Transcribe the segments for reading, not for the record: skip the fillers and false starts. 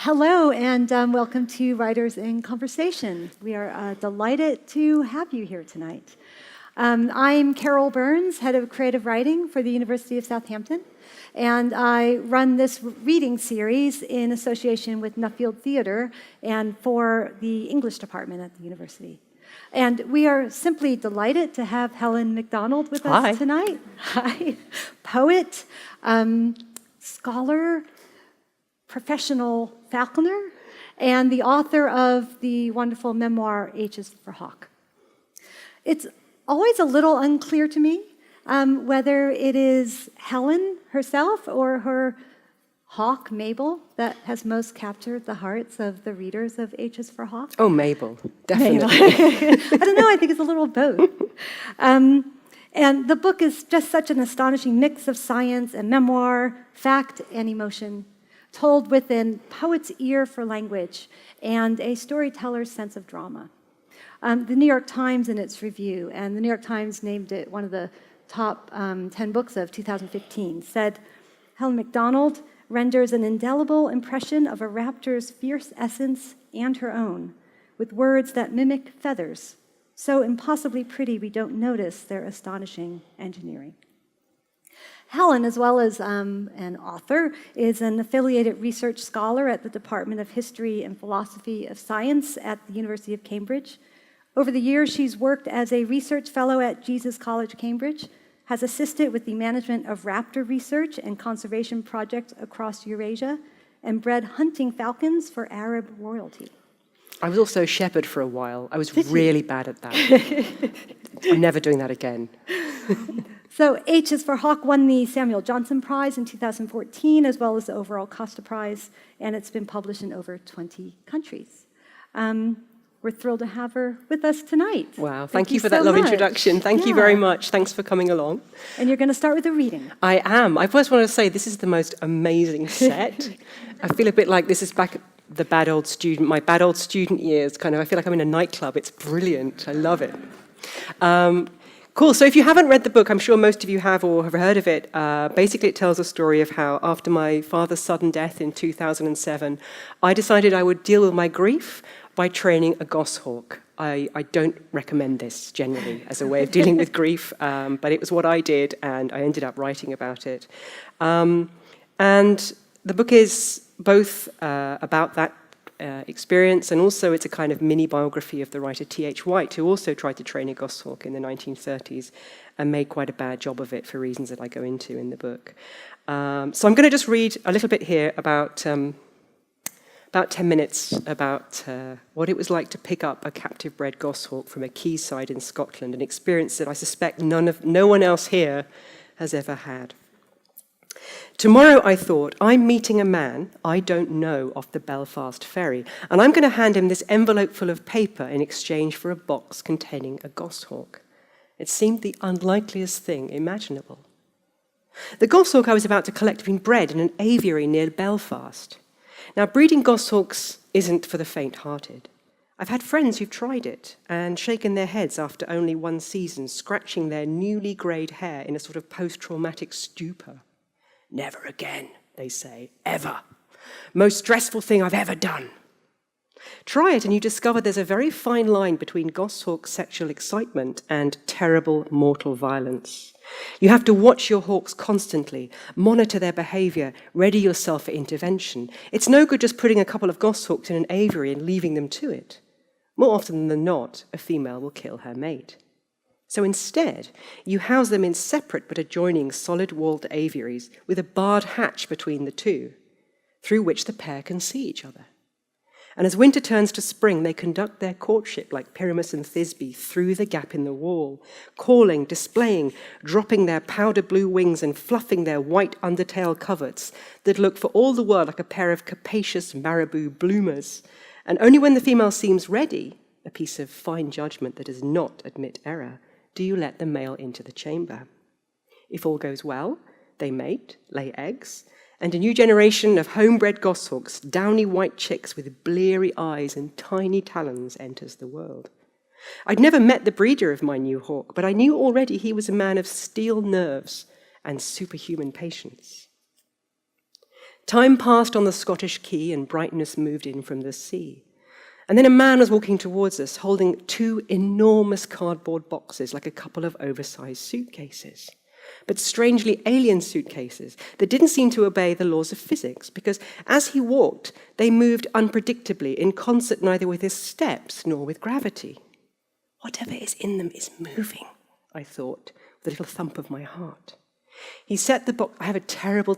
Hello, and welcome to Writers in Conversation. We are delighted to have you here tonight. I'm Carol Burns, Head of Creative Writing for the University of Southampton, and I run this reading series in association with Nuffield Theatre and for the English department at the university. And we are simply delighted to have Helen Macdonald with us tonight. Hi. Poet, scholar, professional falconer, and the author of the wonderful memoir, H is for Hawk. It's always a little unclear to me whether it is Helen herself or her hawk, Mabel, that has most captured the hearts of the readers of H is for Hawk. Oh, Mabel, definitely. I don't know, I think it's a little both. And the book is just such an astonishing mix of science and memoir, fact and emotion, told with a poet's ear for language and a storyteller's sense of drama. The New York Times, in its review, and the New York Times named it one of the top 10 books of 2015, said, Helen Macdonald renders an indelible impression of a raptor's fierce essence and her own, with words that mimic feathers, so impossibly pretty we don't notice their astonishing engineering. Helen, as well as an author, is an affiliated research scholar at the Department of History and Philosophy of Science at the University of Cambridge. Over the years, she's worked as a research fellow at Jesus College, Cambridge, has assisted with the management of raptor research and conservation projects across Eurasia, and bred hunting falcons for Arab royalty. I was also a shepherd for a while. I was really bad at that. I'm never doing that again. So H is for Hawk won the Samuel Johnson Prize in 2014, as well as the overall Costa Prize, and it's been published in over 20 countries. We're thrilled to have her with us tonight. Wow, thank you for that lovely introduction. Thank you very much. Thanks for coming along. And you're going to start with a reading. I am. I first want to say this is the most amazing set. I feel a bit like this is back at the my bad old student years, kind of. I feel like I'm in a nightclub. It's brilliant. I love it. Cool. So if you haven't read the book, I'm sure most of you have or have heard of it. Basically, it tells a story of how after my father's sudden death in 2007, I decided I would deal with my grief by training a goshawk. I don't recommend this generally as a way of dealing with grief, but it was what I did, and I ended up writing about it. And the book is both about that experience, and also it's a kind of mini biography of the writer T.H. White, who also tried to train a goshawk in the 1930s and made quite a bad job of it for reasons that I go into in the book. So I'm going to just read a little bit here about 10 minutes about what it was like to pick up a captive-bred goshawk from a quayside in Scotland, an experience that I suspect no one else here has ever had. Tomorrow, I thought, I'm meeting a man I don't know off the Belfast ferry, and I'm going to hand him this envelope full of paper in exchange for a box containing a goshawk. It seemed the unlikeliest thing imaginable. The goshawk I was about to collect had been bred in an aviary near Belfast. Now, breeding goshawks isn't for the faint-hearted. I've had friends who've tried it and shaken their heads after only one season, scratching their newly greyed hair in a sort of post-traumatic stupor. Never again, they say, ever. Most stressful thing I've ever done. Try it and you discover there's a very fine line between goshawk sexual excitement and terrible mortal violence. You have to watch your hawks constantly, monitor their behavior, ready yourself for intervention. It's no good just putting a couple of goshawks in an aviary and leaving them to it. More often than not, a female will kill her mate. So instead, you house them in separate but adjoining solid-walled aviaries with a barred hatch between the two, through which the pair can see each other. And as winter turns to spring, they conduct their courtship like Pyramus and Thisbe through the gap in the wall, calling, displaying, dropping their powder blue wings and fluffing their white undertail coverts that look for all the world like a pair of capacious marabou bloomers. And only when the female seems ready, a piece of fine judgment that does not admit error, do you let the male into the chamber. If all goes well, they mate, lay eggs, and a new generation of homebred goshawks, downy white chicks with bleary eyes and tiny talons, enters the world. I'd never met the breeder of my new hawk, but I knew already he was a man of steel nerves and superhuman patience. Time passed on the Scottish quay and brightness moved in from the sea. And then a man was walking towards us, holding 2 enormous cardboard boxes like a couple of oversized suitcases. But strangely alien suitcases that didn't seem to obey the laws of physics, because as he walked, they moved unpredictably, in concert neither with his steps nor with gravity. Whatever is in them is moving, I thought, with a little thump of my heart. He set the box. I have a terrible.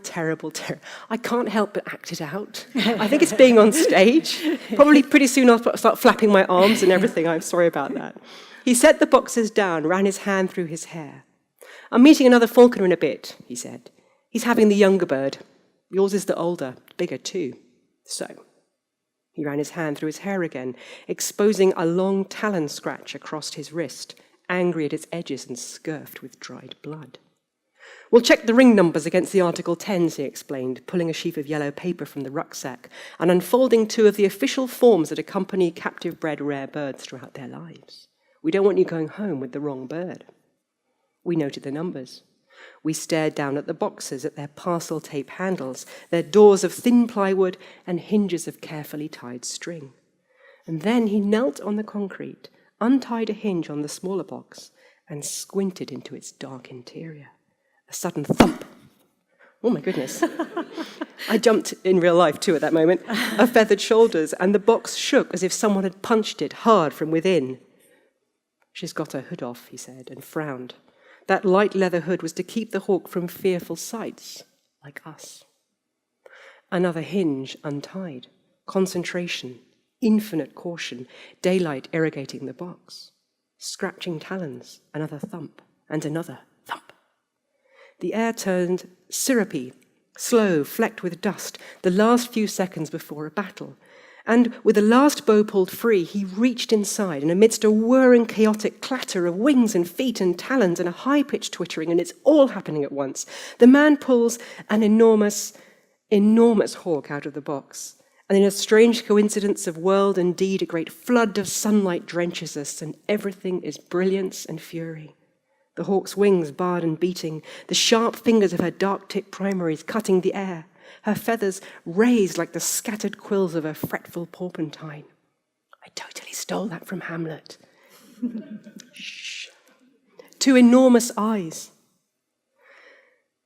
I can't help but act it out. I think it's being on stage. Probably pretty soon I'll start flapping my arms and everything. I'm sorry about that. He set the boxes down, ran his hand through his hair. I'm meeting another falconer in a bit, he said. He's having the younger bird. Yours is the older, bigger too. So, he ran his hand through his hair again, exposing a long talon scratch across his wrist, angry at its edges and scurfed with dried blood. We'll check the ring numbers against the Article 10s, he explained, pulling a sheaf of yellow paper from the rucksack and unfolding 2 of the official forms that accompany captive-bred rare birds throughout their lives. We don't want you going home with the wrong bird. We noted the numbers. We stared down at the boxes, at their parcel tape handles, their doors of thin plywood and hinges of carefully tied string. And then he knelt on the concrete, untied a hinge on the smaller box, and squinted into its dark interior. A sudden thump. Oh my goodness. I jumped in real life too at that moment, her feathered shoulders, and the box shook as if someone had punched it hard from within. She's got her hood off, he said, and frowned. That light leather hood was to keep the hawk from fearful sights, like us. Another hinge untied. Concentration, infinite caution, daylight irrigating the box. Scratching talons, another thump, and another thump. The air turned syrupy, slow, flecked with dust, the last few seconds before a battle. And with the last bow pulled free, he reached inside, and amidst a whirring, chaotic clatter of wings and feet and talons and a high-pitched twittering, and it's all happening at once, the man pulls an enormous hawk out of the box. And in a strange coincidence of world and deed, a great flood of sunlight drenches us, and everything is brilliance and fury. The hawk's wings barred and beating, the sharp fingers of her dark-tipped primaries cutting the air, her feathers raised like the scattered quills of a fretful porpentine. I totally stole that from Hamlet. Shh. 2 enormous eyes.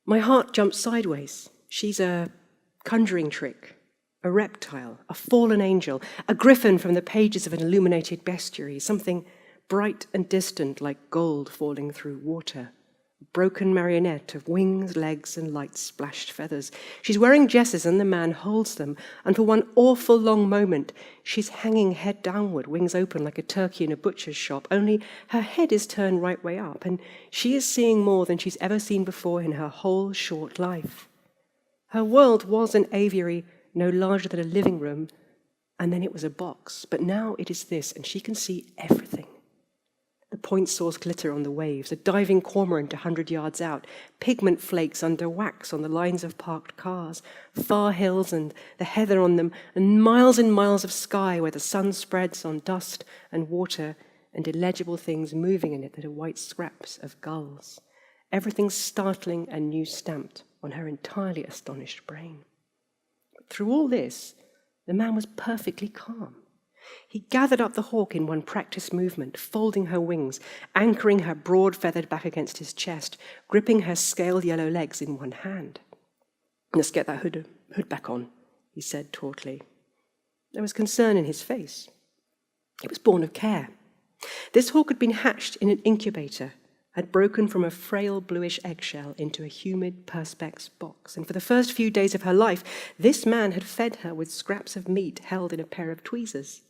My heart jumped sideways. She's a conjuring trick, a reptile, a fallen angel, a griffin from the pages of an illuminated bestiary, something bright and distant like gold falling through water. Broken marionette of wings, legs, and light-splashed feathers. She's wearing jesses and the man holds them, and for one awful long moment, she's hanging head downward, wings open like a turkey in a butcher's shop, only her head is turned right way up, and she is seeing more than she's ever seen before in her whole short life. Her world was an aviary no larger than a living room, and then it was a box, but now it is this, and she can see everything. The point saws glitter on the waves, a diving cormorant 100 yards out, pigment flakes under wax on the lines of parked cars, far hills and the heather on them, and miles of sky where the sun spreads on dust and water and illegible things moving in it that are white scraps of gulls. Everything startling and new-stamped on her entirely astonished brain. But through all this, the man was perfectly calm. He gathered up the hawk in one practiced movement, folding her wings, anchoring her broad feathered back against his chest, gripping her scaled yellow legs in one hand. Let's get that hood back on, he said tautly. There was concern in his face. It was born of care. This hawk had been hatched in an incubator, had broken from a frail bluish eggshell into a humid perspex box, and for the first few days of her life, this man had fed her with scraps of meat held in a pair of tweezers,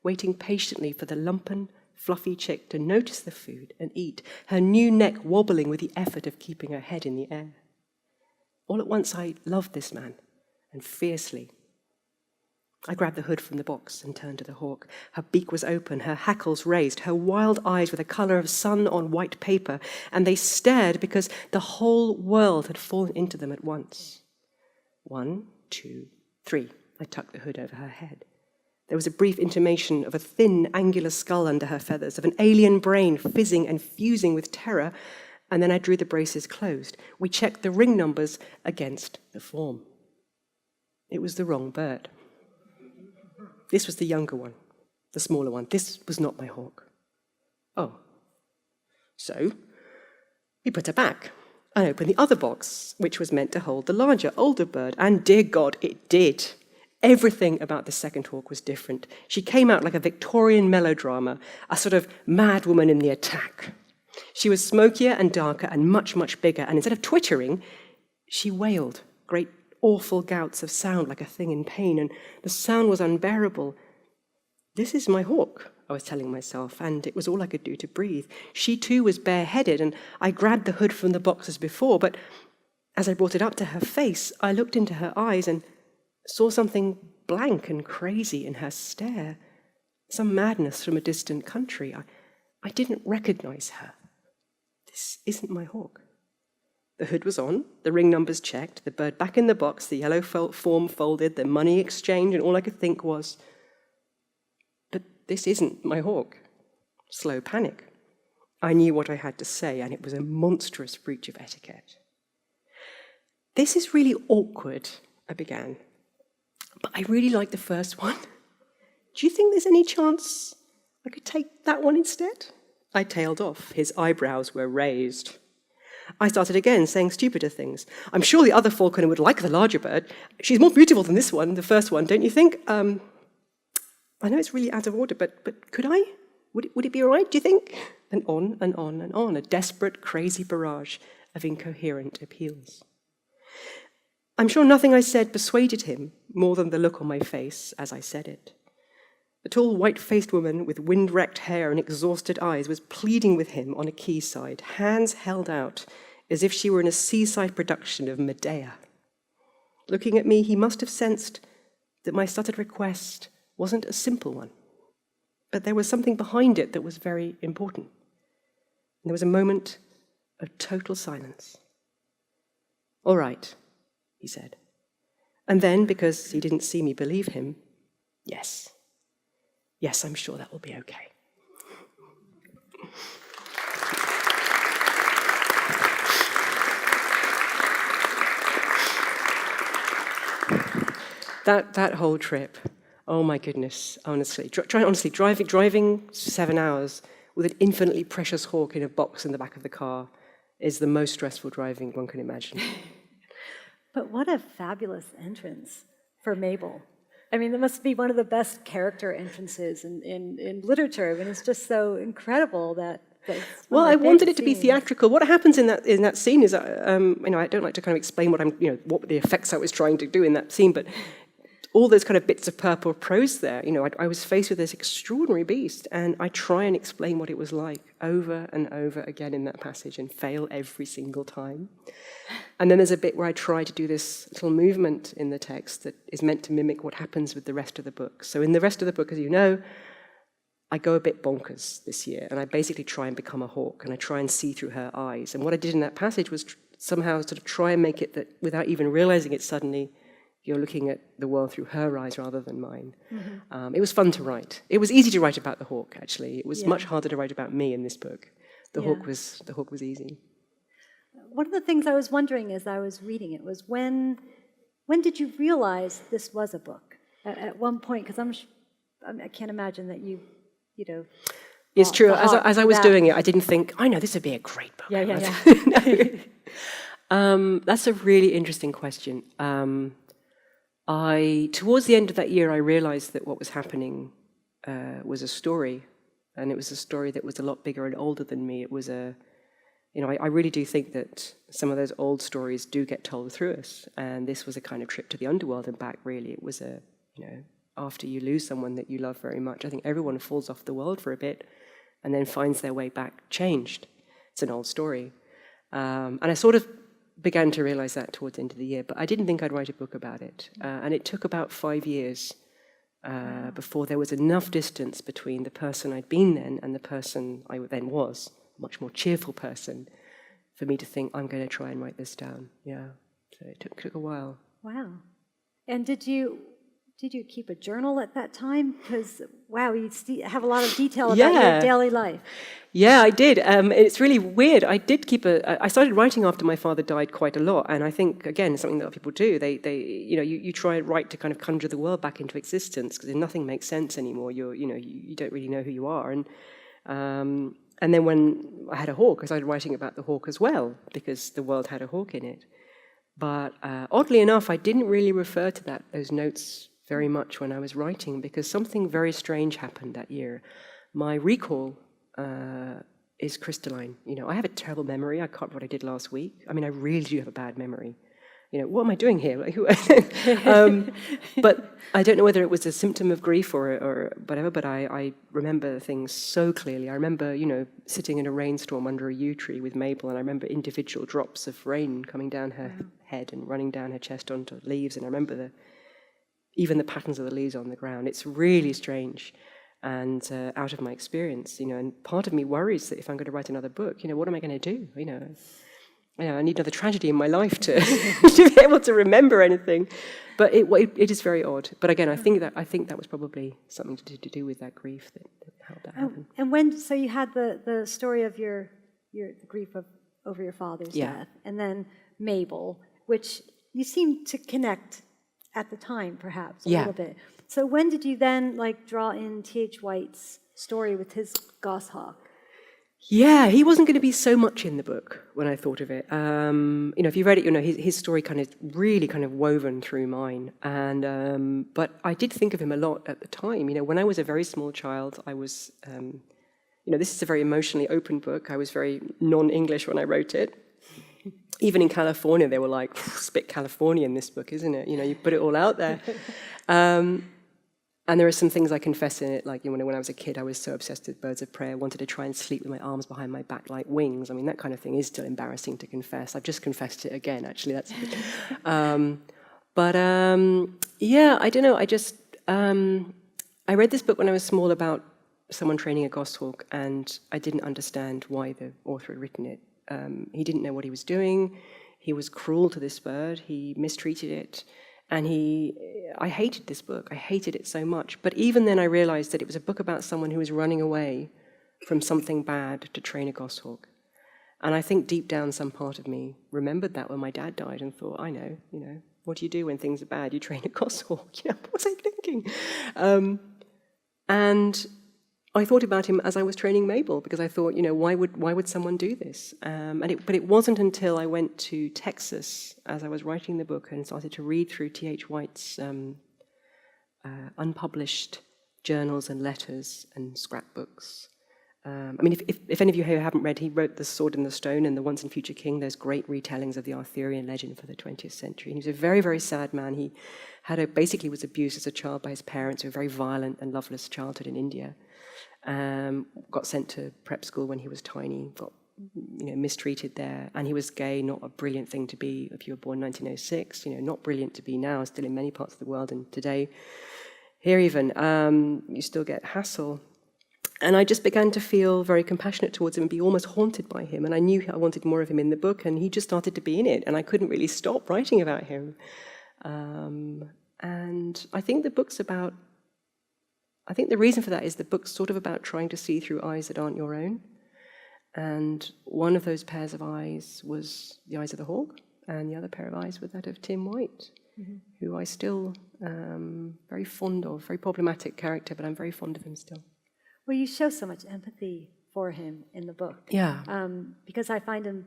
waiting patiently for the lumpen, fluffy chick to notice the food and eat, her new neck wobbling with the effort of keeping her head in the air. All at once I loved this man, and fiercely. I grabbed the hood from the box and turned to the hawk. Her beak was open, her hackles raised, her wild eyes were the colour of sun on white paper, and they stared because the whole world had fallen into them at once. 1, 2, 3. I tucked the hood over her head. There was a brief intimation of a thin, angular skull under her feathers, of an alien brain fizzing and fusing with terror, and then I drew the braces closed. We checked the ring numbers against the form. It was the wrong bird. This was the younger one, the smaller one. This was not my hawk. Oh. So we put her back and opened the other box, which was meant to hold the larger, older bird. And dear God, it did. Everything about the second hawk was different. She came out like a Victorian melodrama, a sort of mad woman in the attack. She was smokier and darker and much, much bigger. And instead of twittering, she wailed, great awful gouts of sound like a thing in pain. And the sound was unbearable. This is my hawk, I was telling myself, and it was all I could do to breathe. She too was bareheaded, and I grabbed the hood from the box as before, but as I brought it up to her face, I looked into her eyes and saw something blank and crazy in her stare, some madness from a distant country. I didn't recognize her. This isn't my hawk. The hood was on, the ring numbers checked, the bird back in the box, the yellow form folded, the money exchanged, and all I could think was, but this isn't my hawk. Slow panic. I knew what I had to say, and it was a monstrous breach of etiquette. This is really awkward, I began, but I really like the first one. Do you think there's any chance I could take that one instead? I tailed off. His eyebrows were raised. I started again, saying stupider things. I'm sure the other falconer would like the larger bird. She's more beautiful than this one, the first one, don't you think? I know it's really out of order, but could I? Would it be all right, do you think? And on and on and on, a desperate, crazy barrage of incoherent appeals. I'm sure nothing I said persuaded him more than the look on my face as I said it. The tall, white-faced woman with wind-wrecked hair and exhausted eyes was pleading with him on a quayside, hands held out as if she were in a seaside production of Medea. Looking at me, he must have sensed that my stuttered request wasn't a simple one, but there was something behind it that was very important. And there was a moment of total silence. All right, he said. And then, because he didn't see me believe him, yes. Yes, I'm sure that will be okay. That whole trip, oh my goodness, honestly, driving 7 hours with an infinitely precious hawk in a box in the back of the car is the most stressful driving one can imagine. But what a fabulous entrance for Mabel. I mean, that must be one of the best character entrances in literature. I mean, it's just so incredible that. Well, I wanted it to be theatrical. What happens in that scene is, I don't like to kind of explain what the effects I was trying to do in that scene, but all those kind of bits of purple prose there, I was faced with this extraordinary beast, and I try and explain what it was like over and over again in that passage and fail every single time. And then there's a bit where I try to do this little movement in the text that is meant to mimic what happens with the rest of the book. So in the rest of the book, as you know, I go a bit bonkers this year, and I basically try and become a hawk, and I try and see through her eyes. And what I did in that passage was somehow sort of try and make it that, without even realizing it suddenly, you're looking at the world through her eyes rather than mine. Mm-hmm. It was fun to write. It was easy to write about the hawk, actually. It was much harder to write about me in this book. The hawk was easy. One of the things I was wondering as I was reading it was when did you realize this was a book? At one point, because I can't imagine that you know. It's true. As I was doing it, I didn't think, I know this would be a great book. No. That's a really interesting question. Towards the end of that year, I realized that what was happening was a story, and it was a story that was a lot bigger and older than me. It was I really do think that some of those old stories do get told through us, and this was a kind of trip to the underworld and back, really. It was after you lose someone that you love very much, I think everyone falls off the world for a bit and then finds their way back changed. It's an old story. And I sort of began to realize that towards the end of the year, but I didn't think I'd write a book about it. And it took about 5 years before there was enough distance between the person I'd been then and the person I then was, a much more cheerful person, for me to think, I'm going to try and write this down. Yeah, so it took a while. Wow. And did you Did you keep a journal at that time? Because, wow, you have a lot of detail about your daily life. Yeah, I did. It's really weird. I did keep I started writing after my father died quite a lot, and I think, again, something that other people do. You try and write to kind of conjure the world back into existence, because nothing makes sense anymore. You don't really know who you are. And then when I had a hawk, I started writing about the hawk as well, because the world had a hawk in it. But oddly enough, I didn't really refer to those notes very much when I was writing, because something very strange happened that year. My recall is crystalline. I have a terrible memory. I can't remember what I did last week. I mean, I really do have a bad memory. What am I doing here? But I don't know whether it was a symptom of grief or whatever, but I remember things so clearly. I remember, sitting in a rainstorm under a yew tree with Mabel, and I remember individual drops of rain coming down her head and running down her chest onto leaves, and I remember even the patterns of the leaves on the ground. It's really strange and out of my experience, and part of me worries that if I'm going to write another book, what am I going to do? I need another tragedy in my life to to be able to remember anything. But it is very odd. But again, I think that was probably something to do with that grief that helped that happen. And so you had the story of the grief over your father's death, and then Mabel, which you seem to connect at the time, perhaps a little bit. So when did you then draw in T.H. White's story with his goshawk? Yeah, he wasn't going to be so much in the book when I thought of it. If you read it, his story really woven through mine. And but I did think of him a lot at the time. When I was a very small child, I was, this is a very emotionally open book. I was very non-English when I wrote it. Even in California, they were like, spit California in this book, isn't it? You put it all out there. And there are some things I confess in it, like when I was a kid, I was so obsessed with birds of prey. I wanted to try and sleep with my arms behind my back like wings. I mean, that kind of thing is still embarrassing to confess. I've just confessed it again, actually. That's I don't know. I read this book when I was small about someone training a goshawk, and I didn't understand why the author had written it. He didn't know what he was doing. He was cruel to this bird. He mistreated it. And I hated this book. I hated it so much. But even then I realized that it was a book about someone who was running away from something bad to train a goshawk. And I think deep down some part of me remembered that when my dad died and thought, I know, what do you do when things are bad? You train a goshawk. What was I thinking? And I thought about him as I was training Mabel, because I thought, why would someone do this? But it wasn't until I went to Texas as I was writing the book and started to read through T.H. White's unpublished journals and letters and scrapbooks. If any of you here haven't read, he wrote The Sword and the Stone and The Once and Future King, those great retellings of the Arthurian legend for the 20th century. And he was a very, very sad man. He basically was abused as a child by his parents, who were a very violent and loveless childhood in India. Got sent to prep school when he was tiny, got mistreated there, and he was gay. Not a brilliant thing to be if you were born in 1906. Not brilliant to be now, still in many parts of the world, and today, here even, you still get hassle. And I just began to feel very compassionate towards him and be almost haunted by him. And I knew I wanted more of him in the book, and he just started to be in it, and I couldn't really stop writing about him. And I think the book's about. I think the reason for that is the book's sort of about trying to see through eyes that aren't your own. And one of those pairs of eyes was the eyes of the hawk, and the other pair of eyes was that of Tim White, who I still very fond of, very problematic character, but I'm very fond of him still. Well, you show so much empathy for him in the book. Yeah. Because I find him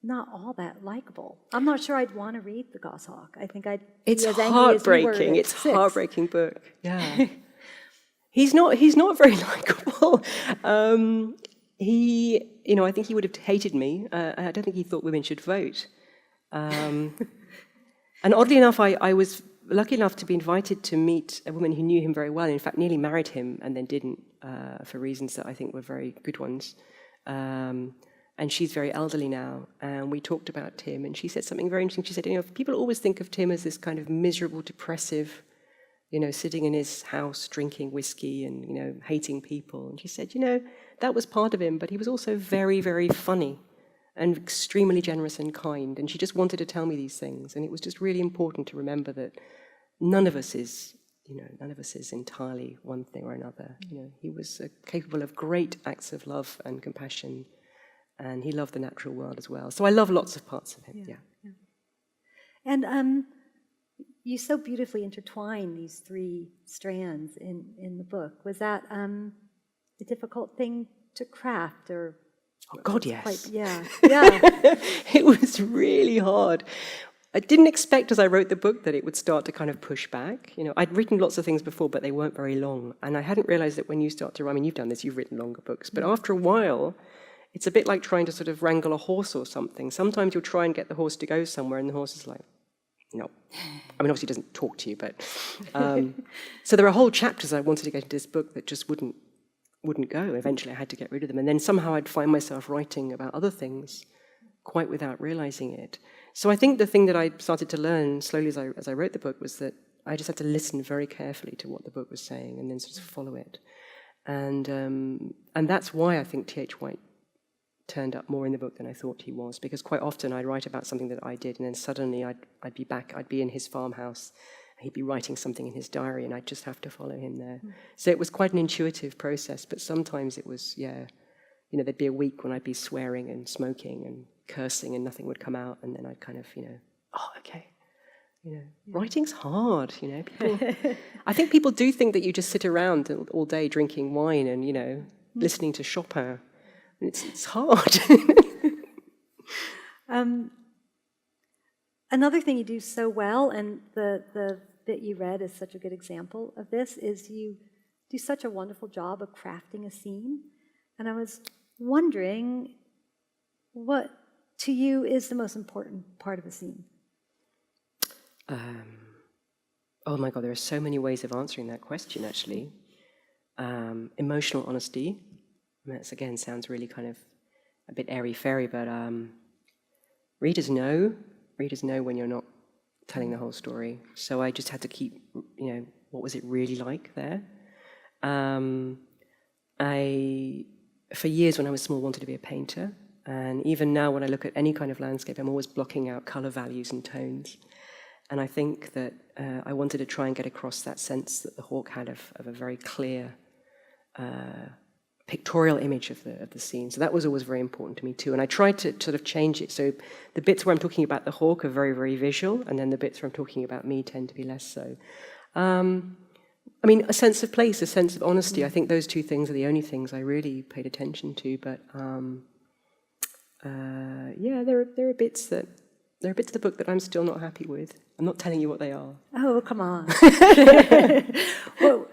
not all that likable. I'm not sure I'd want to read The Goshawk. I think I'd be as angry heartbreaking. It's a heartbreaking book. Yeah. He's not very likable. I think he would have hated me. I don't think he thought women should vote. And oddly enough, I was lucky enough to be invited to meet a woman who knew him very well. In fact, nearly married him and then didn't, for reasons that I think were very good ones. And she's very elderly now. And we talked about Tim, and she said something very interesting. She said, people always think of Tim as this kind of miserable, depressive, sitting in his house, drinking whiskey and, hating people. And she said, that was part of him, but he was also very, very funny and extremely generous and kind. And she just wanted to tell me these things. And it was just really important to remember that none of us is none of us is entirely one thing or another. He was capable of great acts of love and compassion, and he loved the natural world as well. So I love lots of parts of him, yeah. And you so beautifully intertwine these three strands in the book. Was that a difficult thing to craft, or? Oh, God, yes. Yeah. It was really hard. I didn't expect as I wrote the book that it would start to kind of push back. I'd written lots of things before, but they weren't very long. And I hadn't realized that when you start to, you've done this, you've written longer books, but after a while, it's a bit like trying to sort of wrangle a horse or something. Sometimes you'll try and get the horse to go somewhere, and the horse is like, no. Obviously it doesn't talk to you, but... so there are whole chapters I wanted to get into this book that just wouldn't go. Eventually I had to get rid of them. And then somehow I'd find myself writing about other things quite without realizing it. So I think the thing that I started to learn slowly as I wrote the book was that I just had to listen very carefully to what the book was saying and then sort of follow it. And that's why I think T.H. White turned up more in the book than I thought he was, because quite often I'd write about something that I did, and then suddenly I'd be in his farmhouse, he'd be writing something in his diary, and I'd just have to follow him there. So it was quite an intuitive process, but sometimes it was, there'd be a week when I'd be swearing and smoking and cursing and nothing would come out, and then I'd kind of, okay. Writing's hard, People, I think people do think that you just sit around all day drinking wine and, listening to Chopin. It's hard. Another thing you do so well, and the bit you read is such a good example of this, is you do such a wonderful job of crafting a scene. And I was wondering, what to you is the most important part of a scene? Oh my God, there are so many ways of answering that question, actually. Emotional honesty. That, again, sounds really kind of a bit airy-fairy, but readers know when you're not telling the whole story. So I just had to keep, what was it really like there? I, for years when I was small, wanted to be a painter. And even now, when I look at any kind of landscape, I'm always blocking out color values and tones. And I think that I wanted to try and get across that sense that the hawk had of a very clear pictorial image of the scene. So that was always very important to me too. And I tried to sort of change it. So the bits where I'm talking about the hawk are very, very visual, and then the bits where I'm talking about me tend to be less so. A sense of place, a sense of honesty. I think those two things are the only things I really paid attention to. But there are bits of the book that I'm still not happy with. I'm not telling you what they are. Oh, come on. Well,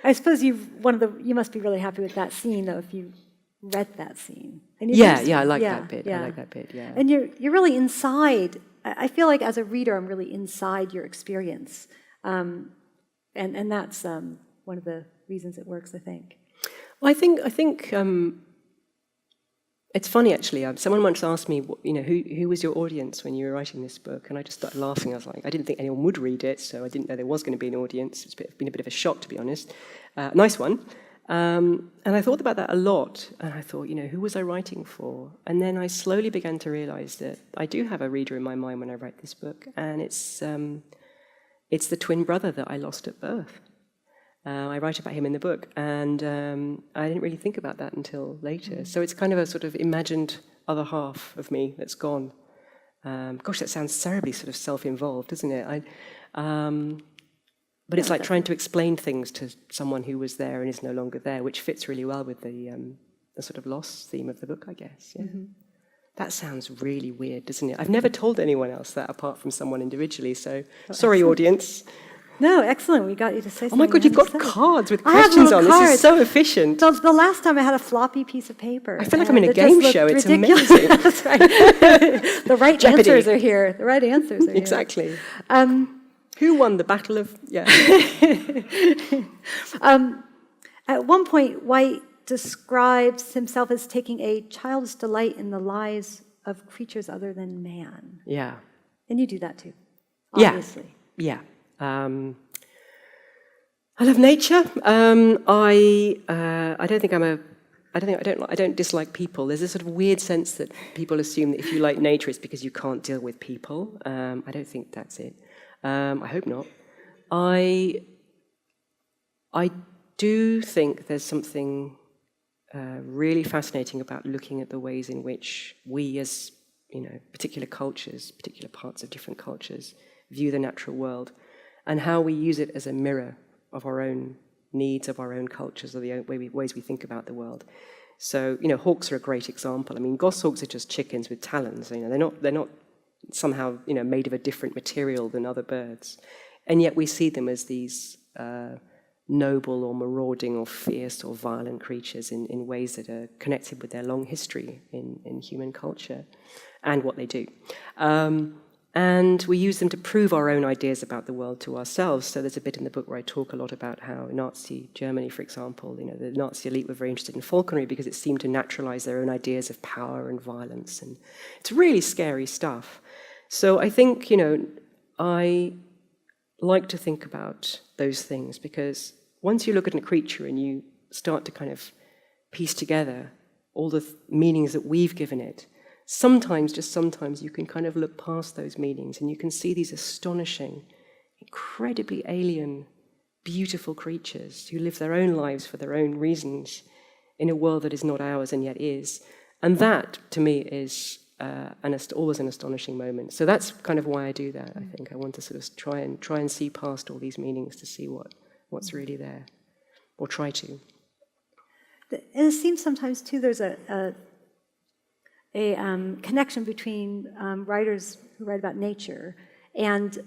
I suppose you must be really happy with that scene, though, if you read that scene. And I like that bit. Yeah. I like that bit, yeah. And you're really inside. I feel like as a reader, I'm really inside your experience. And that's one of the reasons it works, I think. Well, I think it's funny, actually. Someone once asked me, who was your audience when you were writing this book? And I just started laughing. I was like, I didn't think anyone would read it, so I didn't know there was going to be an audience. It's been a bit of a shock, to be honest. Nice one. And I thought about that a lot. And I thought, who was I writing for? And then I slowly began to realize that I do have a reader in my mind when I write this book. And it's the twin brother that I lost at birth. I write about him in the book, and I didn't really think about that until later. So it's kind of a sort of imagined other half of me that's gone. Gosh, that sounds terribly sort of self-involved, doesn't it? But it's like trying to explain things to someone who was there and is no longer there, which fits really well with the sort of loss theme of the book, I guess. Yeah. Mm-hmm. That sounds really weird, doesn't it? I've never told anyone else that apart from someone individually, so sorry, excellent. Audience. No, excellent. We got you to say something. Oh my God, you've got cards with questions on. This is so efficient. The last time I had a floppy piece of paper. I feel like I'm in a game show. It's ridiculous. Amazing. That's right. The right Jeopardy. Answers are here. The right answers are exactly. here. Exactly. Who won the battle of... Yeah. At one point, White describes himself as taking a child's delight in the lives of creatures other than man. Yeah. And you do that too, obviously. Yeah. I love nature. I don't dislike people. There's a sort of weird sense that people assume that if you like nature, it's because you can't deal with people. I don't think that's it. I hope not. I I do think there's something really fascinating about looking at the ways in which we as, particular cultures, particular parts of different cultures, view the natural world, and how we use it as a mirror of our own needs, of our own cultures, or the ways we think about the world. So, hawks are a great example. I mean, goshawks are just chickens with talons. They're not somehow, made of a different material than other birds. And yet we see them as these noble or marauding or fierce or violent creatures in ways that are connected with their long history in human culture and what they do. And we use them to prove our own ideas about the world to ourselves. So there's a bit in the book where I talk a lot about how in Nazi Germany, for example, the Nazi elite were very interested in falconry because it seemed to naturalize their own ideas of power and violence. And it's really scary stuff. So I think, I like to think about those things because once you look at a creature and you start to kind of piece together all the meanings that we've given it, sometimes, just sometimes, you can kind of look past those meanings and you can see these astonishing, incredibly alien, beautiful creatures who live their own lives for their own reasons in a world that is not ours and yet is. And that, to me, is always an astonishing moment. So that's kind of why I do that, I think. I want to sort of try and see past all these meanings to see what's really there, or try to. And it seems sometimes, too, there's a connection between writers who write about nature and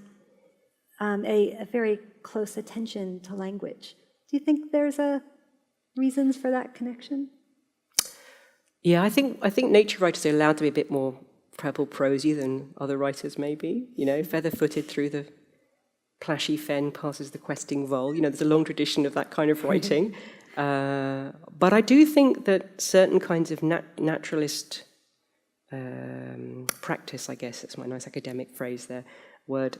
a very close attention to language. Do you think there's reasons for that connection? Yeah, I think nature writers are allowed to be a bit more purple prosy than other writers, maybe. Feather-footed through the plashy fen passes the questing vole. There's a long tradition of that kind of writing. But I do think that certain kinds of naturalist practice, I guess, that's my nice academic phrase there, word,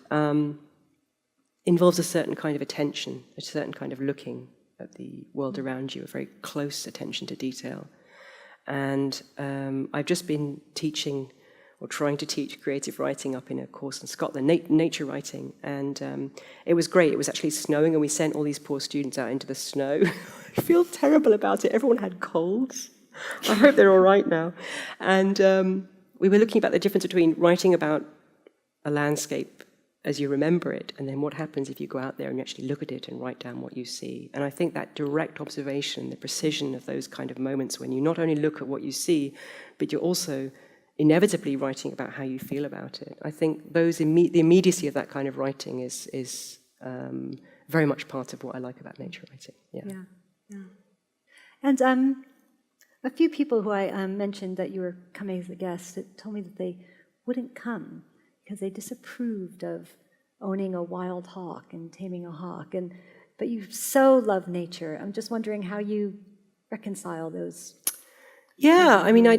involves a certain kind of attention, a certain kind of looking at the world around you, a very close attention to detail. And I've just been teaching or trying to teach creative writing up in a course in Scotland, nature writing, and it was great. It was actually snowing, and we sent all these poor students out into the snow. I feel terrible about it. Everyone had colds. I hope they're all right now. And we were looking about the difference between writing about a landscape as you remember it, and then what happens if you go out there and you actually look at it and write down what you see. And I think that direct observation, the precision of those kind of moments when you not only look at what you see, but you're also inevitably writing about how you feel about it. I think the immediacy of that kind of writing is very much part of what I like about nature writing. Yeah. And a few people who I mentioned that you were coming as a guest told me that they wouldn't come because they disapproved of owning a wild hawk and taming a hawk. But you so love nature. I'm just wondering how you reconcile those. Yeah, I mean, I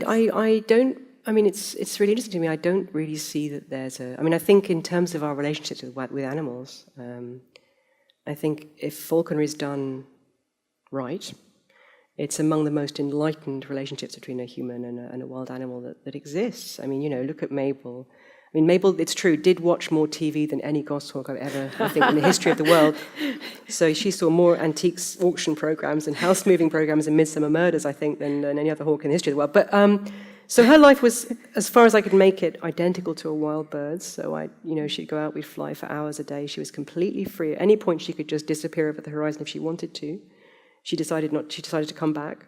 don't. I mean, it's really interesting to me. I don't really see that there's a. I mean, I think in terms of our relationships with animals, I think if falconry is done right, it's among the most enlightened relationships between a human and a wild animal that exists. I mean, look at Mabel. I mean, Mabel, it's true, did watch more TV than any goshawk I've ever, I think, in the history of the world. So she saw more antiques auction programs and house-moving programs and Midsummer Murders, I think, than any other hawk in the history of the world. But so her life was, as far as I could make it, identical to a wild bird's. So she'd go out, we'd fly for hours a day. She was completely free. At any point, she could just disappear over the horizon if she wanted to. She decided to come back.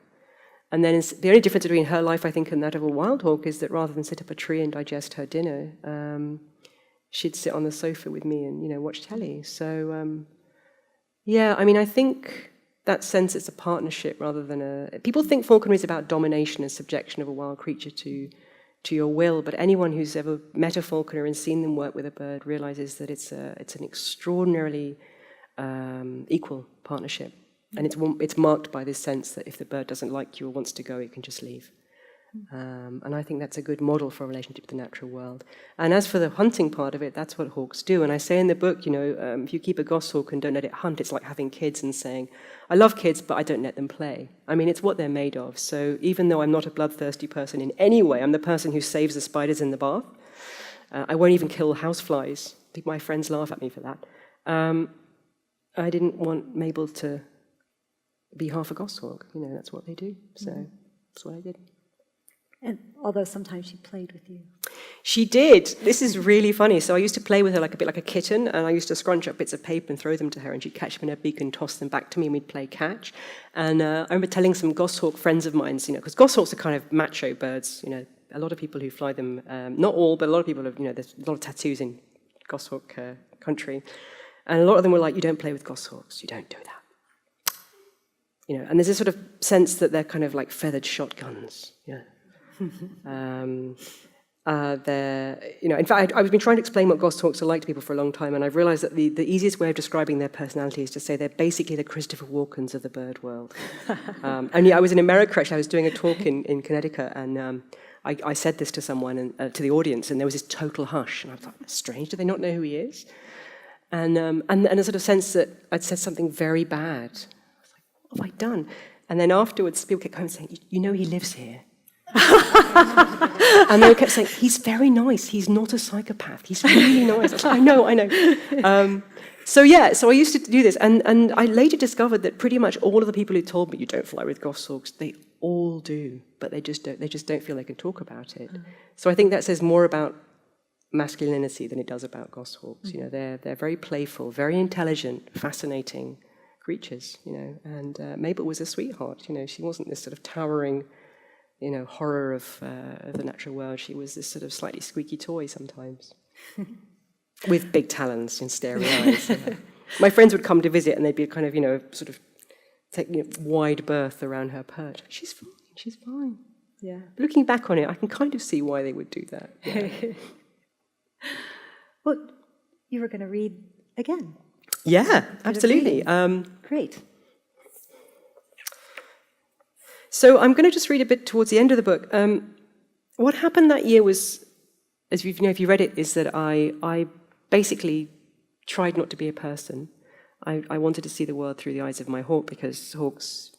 And then the only difference between her life, I think, and that of a wild hawk is that rather than sit up a tree and digest her dinner, she'd sit on the sofa with me and, watch telly. So, I mean, I think that sense it's a partnership rather than people think falconry is about domination and subjection of a wild creature to your will, but anyone who's ever met a falconer and seen them work with a bird realizes that it's an extraordinarily equal partnership. And it's marked by this sense that if the bird doesn't like you or wants to go, it can just leave. And I think that's a good model for a relationship with the natural world. And as for the hunting part of it, that's what hawks do. And I say in the book, if you keep a goshawk and don't let it hunt, it's like having kids and saying, I love kids, but I don't let them play. I mean, it's what they're made of. So even though I'm not a bloodthirsty person in any way, I'm the person who saves the spiders in the bath. I won't even kill houseflies. I think my friends laugh at me for that. I didn't want Mabel to be half a goshawk. That's what they do. So that's what I did. And although sometimes she played with you. She did. This is really funny. So I used to play with her a bit like a kitten, and I used to scrunch up bits of paper and throw them to her, and she'd catch them in her beak and toss them back to me, and we'd play catch. And I remember telling some goshawk friends of mine, because goshawks are kind of macho birds. A lot of people who fly them, not all, but a lot of people have, there's a lot of tattoos in goshawk country. And a lot of them were like, you don't play with goshawks, you don't do that. And there's this sort of sense that they're kind of like feathered shotguns. In fact, I've been trying to explain what goshawks are like to people for a long time, and I've realized that the easiest way of describing their personality is to say they're basically the Christopher Walkens of the bird world. I was in America, actually. I was doing a talk in Connecticut, and I said this to someone, to the audience, and there was this total hush, and I thought, that's strange, do they not know who he is? And a sort of sense that I'd said something very bad. I was like, what have I done? And then afterwards, people kept coming saying, he lives here. And they kept saying, he's very nice, he's not a psychopath, he's really nice. I was like, I know. So I used to do this, and I later discovered that pretty much all of the people who told me you don't fly with goshawks, they all do, but they just don't feel they can talk about it. So I think that says more about masculinity than it does about goshawks. They're very playful, very intelligent, fascinating creatures, and Mabel was a sweetheart. She wasn't this sort of towering horror of the natural world. She was this sort of slightly squeaky toy sometimes, with big talons and starey eyes. My friends would come to visit, and they'd be kind of, sort of take wide berth around her perch. She's fine. Yeah. But looking back on it, I can kind of see why they would do that. Yeah. Well, you were going to read again. Yeah, absolutely. Great. So I'm going to just read a bit towards the end of the book. What happened that year was, as if you read it, is that I basically tried not to be a person. I wanted to see the world through the eyes of my hawk, because hawks,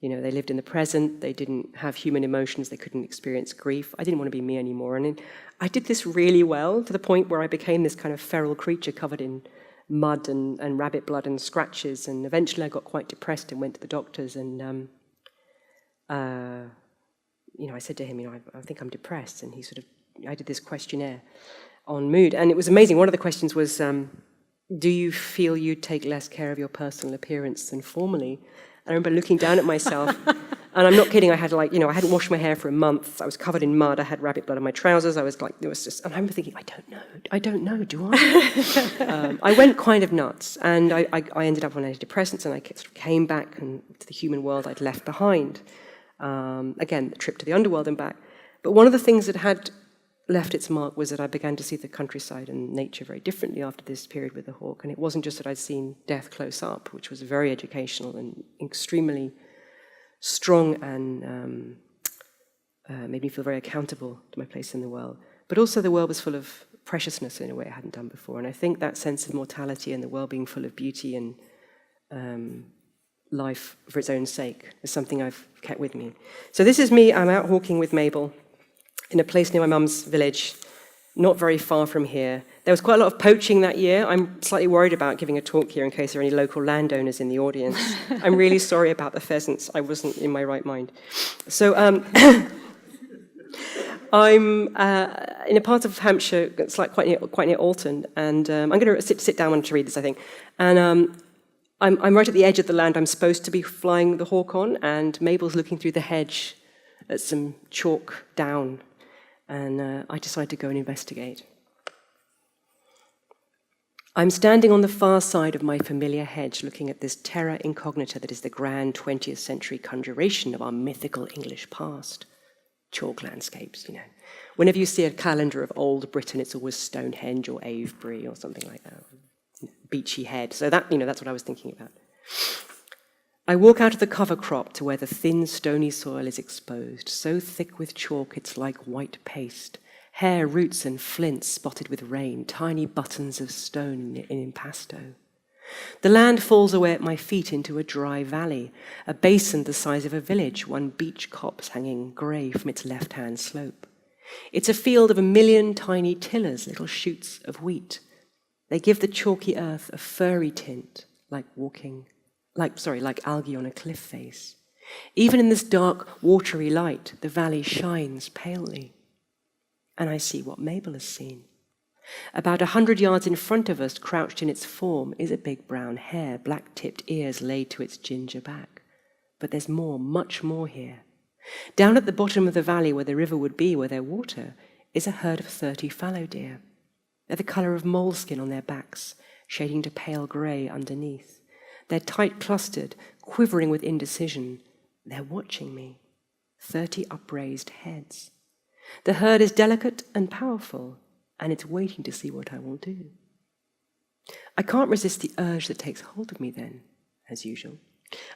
they lived in the present, they didn't have human emotions, they couldn't experience grief. I didn't want to be me anymore. And I did this really well, to the point where I became this kind of feral creature covered in mud and rabbit blood and scratches. And eventually I got quite depressed and went to the doctors, and I said to him, I think I'm depressed. And I did this questionnaire on mood. And it was amazing. One of the questions was, do you feel you take less care of your personal appearance than formerly? I remember looking down at myself, and I'm not kidding, I had I hadn't washed my hair for a month, I was covered in mud, I had rabbit blood on my trousers, and I remember thinking, I don't know, do I? I went kind of nuts, and I ended up on antidepressants, and I sort of came back to the human world I'd left behind. Again, the trip to the underworld and back. But one of the things that had left its mark was that I began to see the countryside and nature very differently after this period with the hawk. And it wasn't just that I'd seen death close up, which was very educational and extremely strong, and made me feel very accountable to my place in the world. But also the world was full of preciousness in a way I hadn't done before. And I think that sense of mortality and the world being full of beauty and life for its own sake is something I've kept with me. So this is me. I'm out hawking with Mabel in a place near my mum's village, not very far from here. There was quite a lot of poaching that year. I'm slightly worried about giving a talk here in case there are any local landowners in the audience. I'm really sorry about the pheasants. I wasn't in my right mind. So I'm in a part of Hampshire, it's like quite near Alton, and I'm going to sit down to read this, I think. And I'm right at the edge of the land I'm supposed to be flying the hawk on, and Mabel's looking through the hedge at some chalk down. And I decided to go and investigate. I'm standing on the far side of my familiar hedge, looking at this terra incognita that is the grand 20th century conjuration of our mythical English past. Chalk landscapes, Whenever you see a calendar of old Britain, it's always Stonehenge or Avebury or something like that. Beachy Head. So that's what I was thinking about. I walk out of the cover crop to where the thin, stony soil is exposed, so thick with chalk it's like white paste, hair, roots and flints spotted with rain, tiny buttons of stone in impasto. The land falls away at my feet into a dry valley, a basin the size of a village, one beech copse hanging grey from its left-hand slope. It's a field of 1 million tiny tillers, little shoots of wheat. They give the chalky earth a furry tint, like walking like algae on a cliff face. Even in this dark, watery light, the valley shines palely. And I see what Mabel has seen. About 100 yards in front of us, crouched in its form, is a big brown hare, black-tipped ears laid to its ginger back. But there's more, much more here. Down at the bottom of the valley where the river would be, where there's water, is a herd of 30 fallow deer. They're the colour of moleskin on their backs, shading to pale grey underneath. They're tight clustered, quivering with indecision. They're watching me. 30 upraised heads. The herd is delicate and powerful, and it's waiting to see what I will do. I can't resist the urge that takes hold of me then, as usual.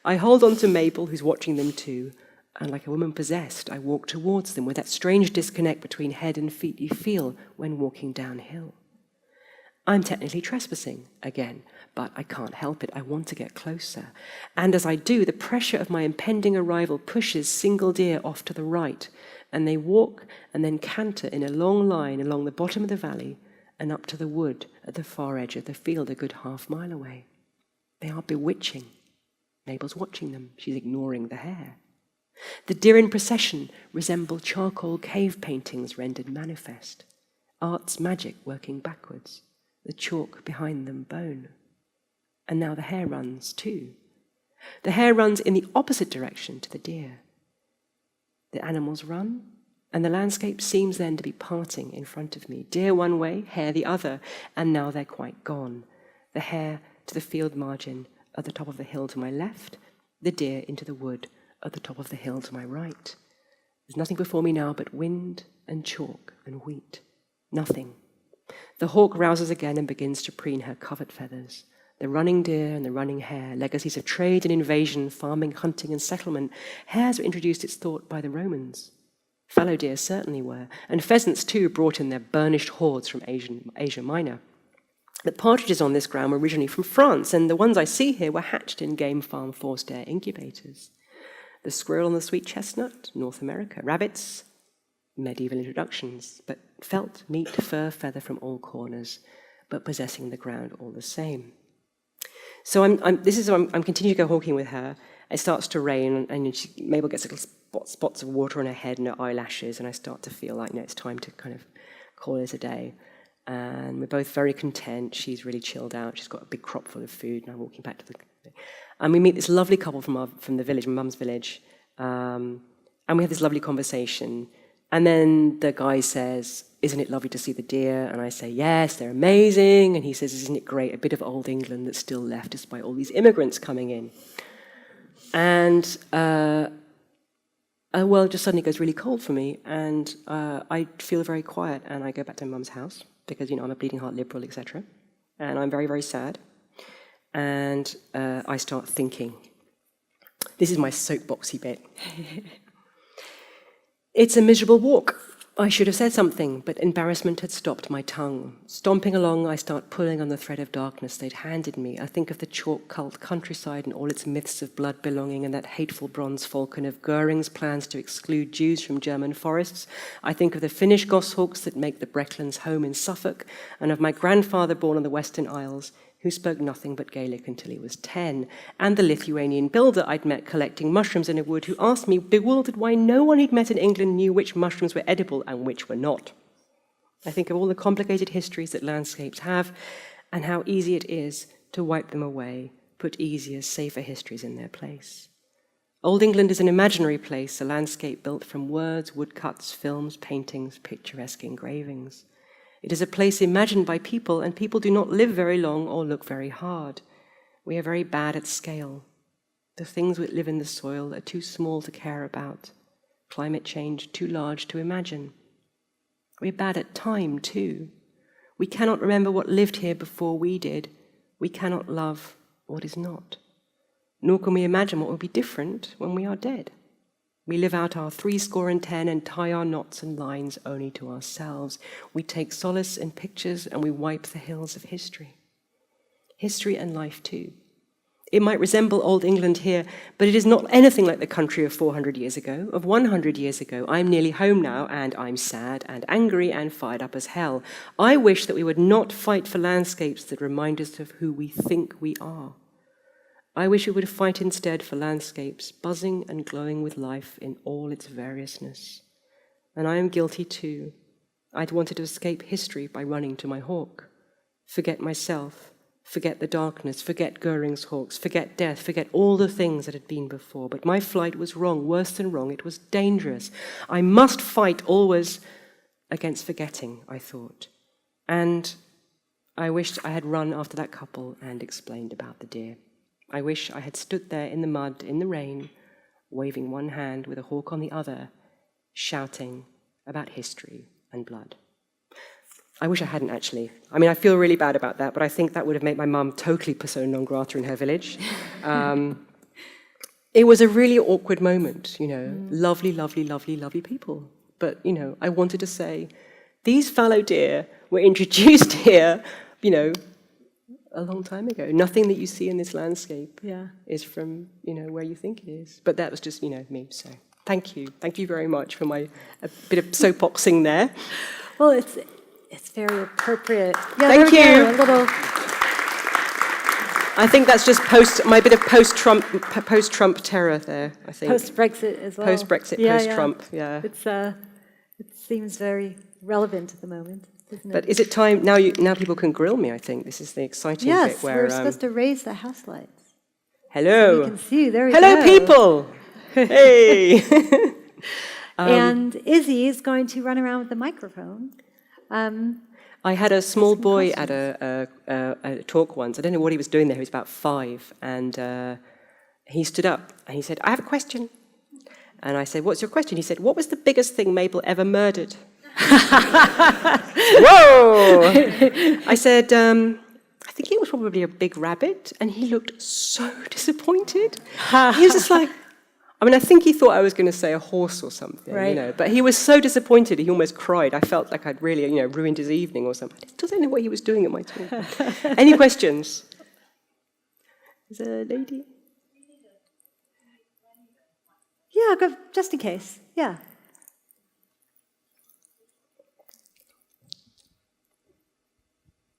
I hold on to Mabel, who's watching them too, and like a woman possessed, I walk towards them with that strange disconnect between head and feet you feel when walking downhill. I'm technically trespassing again, but I can't help it. I want to get closer. And as I do, the pressure of my impending arrival pushes single deer off to the right, and they walk and then canter in a long line along the bottom of the valley and up to the wood at the far edge of the field a good half-mile away. They are bewitching. Mabel's watching them. She's ignoring the hare. The deer in procession resemble charcoal cave paintings rendered manifest. Art's magic working backwards. The chalk behind them bone. And now the hare runs too. The hare runs in the opposite direction to the deer. The animals run, and the landscape seems then to be parting in front of me. Deer one way, hare the other, and now they're quite gone. The hare to the field margin at the top of the hill to my left, the deer into the wood at the top of the hill to my right. There's nothing before me now but wind and chalk and wheat. Nothing. The hawk rouses again and begins to preen her covert feathers. The running deer and the running hare, legacies of trade and invasion, farming, hunting and settlement. Hares were introduced, it's thought, by the Romans. Fallow deer certainly were, and pheasants too brought in their burnished hordes from Asia Minor. The partridges on this ground were originally from France, and the ones I see here were hatched in game farm forced air incubators. The squirrel and the sweet chestnut, North America. Rabbits, medieval introductions, but felt, meat, fur, feather from all corners, but possessing the ground all the same. So I'm continuing to go hawking with her. It starts to rain, and Mabel gets little spots of water on her head and her eyelashes, and I start to feel like, it's time to kind of call it a day. And we're both very content. She's really chilled out. She's got a big crop full of food, and I'm walking back to the... And we meet this lovely couple from the village, my mum's village, and we have this lovely conversation. And then the guy says, "Isn't it lovely to see the deer?" And I say, "Yes, they're amazing." And he says, "Isn't it great, a bit of old England that's still left despite all these immigrants coming in?" And, well, it just suddenly goes really cold for me, and I feel very quiet, and I go back to my mum's house, because, I'm a bleeding heart liberal, etc. And I'm very, very sad. And I start thinking. This is my soapboxy bit. It's a miserable walk. I should have said something, but embarrassment had stopped my tongue. Stomping along, I start pulling on the thread of darkness they'd handed me. I think of the chalk cult countryside and all its myths of blood belonging, and that hateful bronze falcon of Goering's plans to exclude Jews from German forests. I think of the Finnish goshawks that make the Brecklands home in Suffolk, and of my grandfather born on the Western Isles, who spoke nothing but Gaelic until he was 10, and the Lithuanian builder I'd met collecting mushrooms in a wood, who asked me, bewildered, why no one he'd met in England knew which mushrooms were edible and which were not. I think of all the complicated histories that landscapes have, and how easy it is to wipe them away, put easier, safer histories in their place. Old England is an imaginary place, a landscape built from words, woodcuts, films, paintings, picturesque engravings. It is a place imagined by people, and people do not live very long or look very hard. We are very bad at scale. The things that live in the soil are too small to care about. Climate change too large to imagine. We're bad at time, too. We cannot remember what lived here before we did. We cannot love what is not. Nor can we imagine what will be different when we are dead. We live out our 70 and tie our knots and lines only to ourselves. We take solace in pictures and we wipe the hills of history. History and life too. It might resemble old England here, but it is not anything like the country of 400 years ago, of 100 years ago. I'm nearly home now, and I'm sad and angry and fired up as hell. I wish that we would not fight for landscapes that remind us of who we think we are. I wish we would fight instead for landscapes buzzing and glowing with life in all its variousness. And I am guilty too. I'd wanted to escape history by running to my hawk. Forget myself, forget the darkness, forget Goering's hawks, forget death, forget all the things that had been before. But my flight was wrong, worse than wrong. It was dangerous. I must fight always against forgetting, I thought. And I wished I had run after that couple and explained about the deer. I wish I had stood there in the mud, in the rain, waving one hand with a hawk on the other, shouting about history and blood. I wish I hadn't, actually. I mean, I feel really bad about that, but I think that would have made my mum totally persona non grata in her village. It was a really awkward moment, you know. Lovely, lovely, lovely, lovely people. But, you know, I wanted to say, these fallow deer were introduced here, you know, a long time ago. Nothing that you see in this landscape is from, you know, where you think it is. But that was just, you know, me, so thank you. Thank you very much for a bit of soapboxing there. Well, it's very appropriate. Yeah, thank you. A little. I think that's just my bit of post-Trump terror there, I think. Post-Brexit as well. Post-Brexit, post-Trump, yeah. It seems very relevant at the moment, doesn't it? But is it time, now people can grill me, I think. This is the exciting bit where... Yes, we're supposed to raise the house lights. Hello. So you can see, there we Hello, go. people. Hey. And Izzy is going to run around with the microphone. I had a small boy at a talk once. I don't know what he was doing there. He was about 5. And he stood up and he said, I have a question. And I said, what's your question? He said, what was the biggest thing Mabel ever murdered? Whoa! I said, I think it was probably a big rabbit. And he looked so disappointed. He was just like, I mean, I think he thought I was going to say a horse or something, you know. But he was so disappointed, he almost cried. I felt like I'd really, you know, ruined his evening or something. I still don't know what he was doing at my talk. Any questions? Is there a lady? Yeah, go, just in case. Yeah.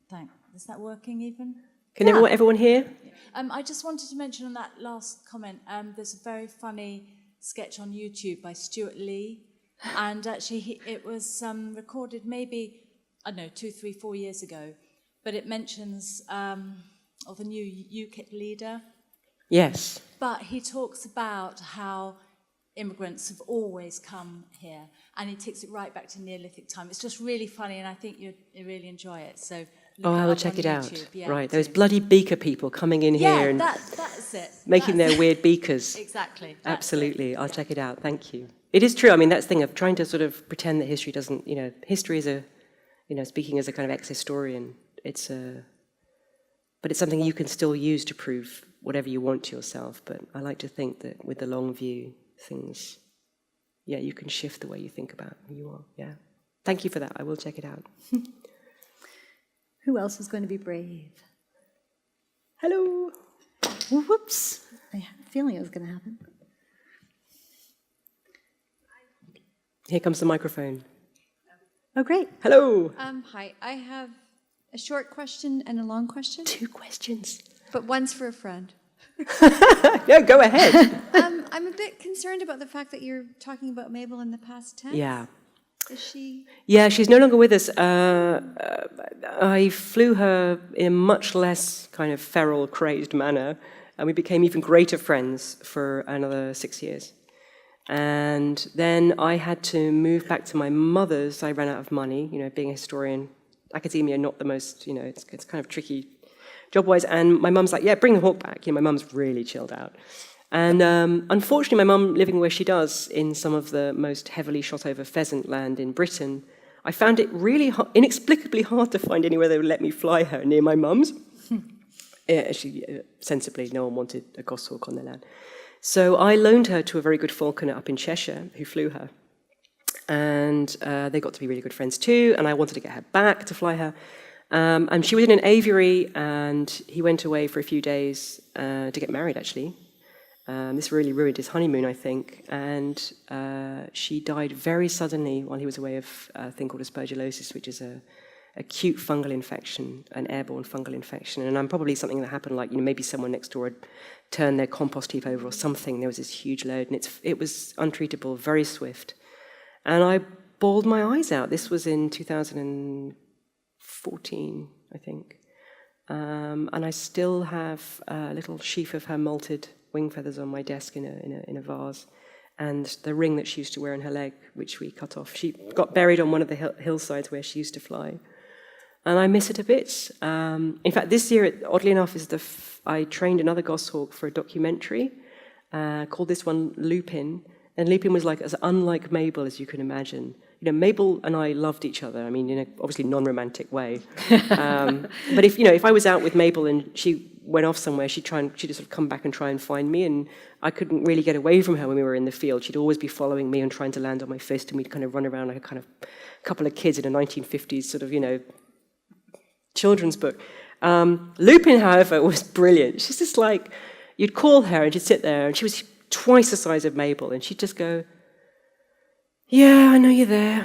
Thanks. Is that working even? Can everyone hear? I just wanted to mention on that last comment, there's a very funny sketch on YouTube by Stuart Lee, and actually it was recorded maybe, I don't know, 2, 3, 4 years ago, but it mentions of a new UKIP leader. Yes. But he talks about how immigrants have always come here, and he takes it right back to Neolithic time. It's just really funny, and I think you'll really enjoy it. So. I will check it out. Yeah, right, those bloody beaker people coming in here and that's it. making their weird beakers. Exactly. Absolutely, I'll check it out. Thank you. It is true. I mean, that's the thing of trying to sort of pretend that history doesn't, you know, history is speaking as a kind of ex-historian, but it's something you can still use to prove whatever you want to yourself. But I like to think that with the long view, things, you can shift the way you think about who you are. Yeah. Thank you for that. I will check it out. Who else is going to be brave? Hello. Whoops. I had a feeling it was going to happen. Here comes the microphone. Oh, great. Hello. Hi. I have a short question and a long question. 2 questions. But one's for a friend. No, go ahead. I'm a bit concerned about the fact that you're talking about Mabel in the past tense. Yeah. Is she? Yeah, she's no longer with us. I flew her in a much less kind of feral, crazed manner, and we became even greater friends for another 6 years. And then I had to move back to my mother's. I ran out of money, you know, being a historian. Academia, not the most, you know, it's kind of tricky job-wise. And my mum's like, yeah, bring the hawk back. You know, my mum's really chilled out. And unfortunately, my mum, living where she does, in some of the most heavily shot over pheasant land in Britain, I found it really inexplicably hard to find anywhere they would let me fly her near my mum's. Sensibly, no one wanted a goshawk on their land. So I loaned her to a very good falconer up in Cheshire who flew her. And they got to be really good friends too, and I wanted to get her back to fly her. And she was in an aviary, and he went away for a few days to get married, actually. This really ruined his honeymoon, I think, and she died very suddenly while he was away of a thing called aspergillosis, which is a acute fungal infection, an airborne fungal infection. And I'm probably something that happened like, maybe someone next door had turned their compost heap over or something. There was this huge load, and it was untreatable, very swift. And I bawled my eyes out. This was in 2014, I think. And I still have a little sheaf of her molted wing feathers on my desk in a vase. And the ring that she used to wear on her leg, which we cut off. She got buried on one of the hillsides where she used to fly. And I miss it a bit. In fact, this year, oddly enough, I trained another goshawk for a documentary called this one Lupin. And Lupin was like as unlike Mabel as you can imagine. Mabel and I loved each other. I mean, in a obviously non-romantic way. But if I was out with Mabel and she went off somewhere, she'd just sort of come back and try and find me, and I couldn't really get away from her when we were in the field. She'd always be following me and trying to land on my fist, and we'd kind of run around like a kind of couple of kids in a 1950s sort of children's book. Lupin, however, was brilliant. She's just like, you'd call her and she'd sit there, and she was twice the size of Mabel, and she'd just go, "Yeah, I know you're there.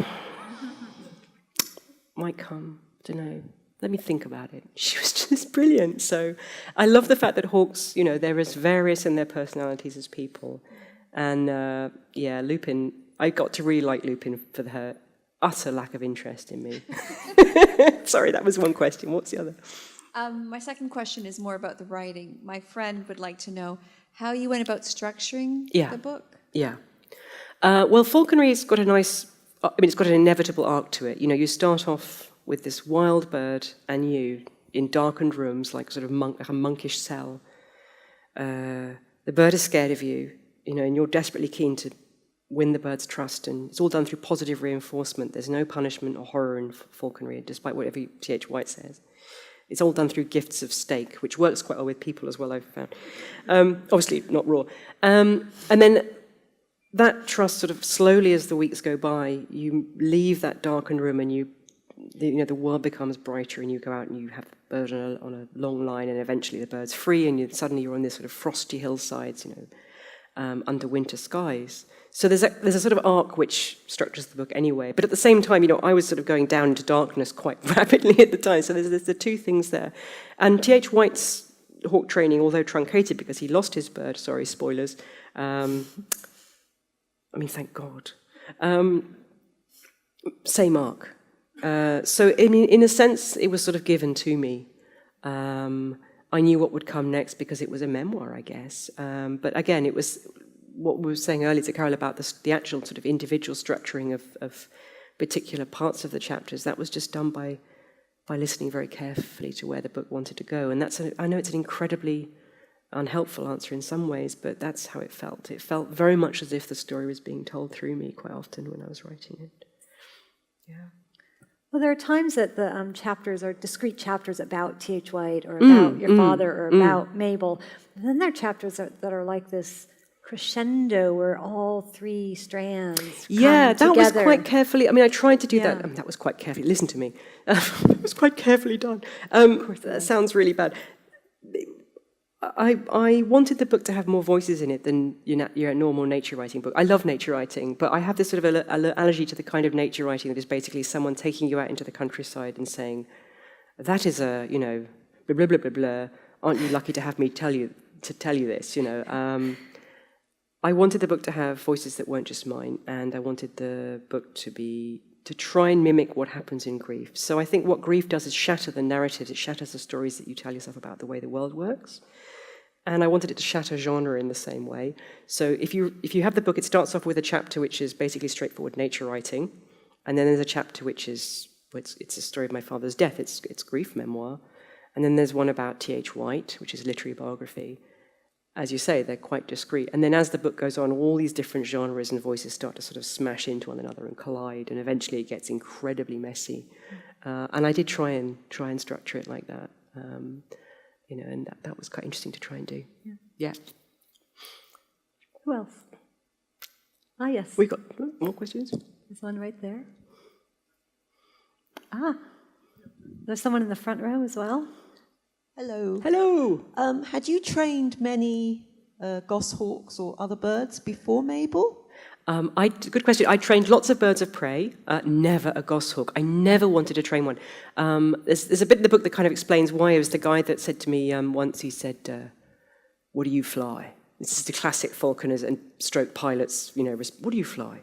Might come, don't know. Let me think about it." She was just brilliant. So I love the fact that hawks, they're as various in their personalities as people. And Lupin, I got to really like Lupin for her utter lack of interest in me. Sorry, that was one question. What's the other? My second question is more about the writing. My friend would like to know how you went about structuring the book. Yeah. Well, falconry's got it's got an inevitable arc to it. You start off with this wild bird and you in darkened rooms, like sort of like a monkish cell. The bird is scared of you, and you're desperately keen to win the bird's trust, and it's all done through positive reinforcement. There's no punishment or horror in falconry, despite whatever T.H. White says. It's all done through gifts of steak, which works quite well with people as well, I've found. Obviously, not raw. And then that trust sort of slowly, as the weeks go by, you leave that darkened room and the world becomes brighter, and you go out and you have the bird on a long line, and eventually the bird's free, and suddenly you're on this sort of frosty hillsides, under winter skies. So there's a sort of arc which structures the book anyway. But at the same time, I was sort of going down into darkness quite rapidly at the time. So there's the two things there. And T.H. White's hawk training, although truncated because he lost his bird, sorry, spoilers. Thank God. Same arc. So in a sense, it was sort of given to me. I knew what would come next because it was a memoir, I guess. But again, it was what we were saying earlier to Carol about the actual sort of individual structuring of particular parts of the chapters. That was just done by listening very carefully to where the book wanted to go. And I know it's an incredibly unhelpful answer in some ways, but that's how it felt. It felt very much as if the story was being told through me quite often when I was writing it. Yeah. Well, there are times that the chapters are discrete chapters about T.H. White or about your father or about Mabel. And then there are chapters that are like this crescendo where all three strands come together. Was quite carefully. I tried to do that. That was quite carefully. Listen to me. It was quite carefully done. Of course, that sounds really bad. I wanted the book to have more voices in it than your normal nature writing book. I love nature writing, but I have this sort of allergy to the kind of nature writing that is basically someone taking you out into the countryside and saying, "That is a blah blah blah blah blah. Aren't you lucky to have me tell you this?" I wanted the book to have voices that weren't just mine, and I wanted the book to try and mimic what happens in grief. So I think what grief does is shatter the narratives. It shatters the stories that you tell yourself about the way the world works. And I wanted it to shatter genre in the same way. So if you have the book, it starts off with a chapter which is basically straightforward nature writing, and then there's a chapter which is it's a story of my father's death. It's grief memoir, and then there's one about T.H. White, which is literary biography. As you say, they're quite discrete. And then as the book goes on, all these different genres and voices start to sort of smash into one another and collide, and eventually it gets incredibly messy. And I did try and structure it like that. And that was quite interesting to try and do. Yeah. Who else? Yes. We got more questions? There's one right there. There's someone in the front row as well. Hello. Hello. Had you trained many goshawks or other birds before Mabel? Good question. I trained lots of birds of prey, never a goshawk. I never wanted to train one. There's a bit in the book that kind of explains why. It was the guy that said to me once, he said, what do you fly? This is the classic falconers and stroke pilots, what do you fly?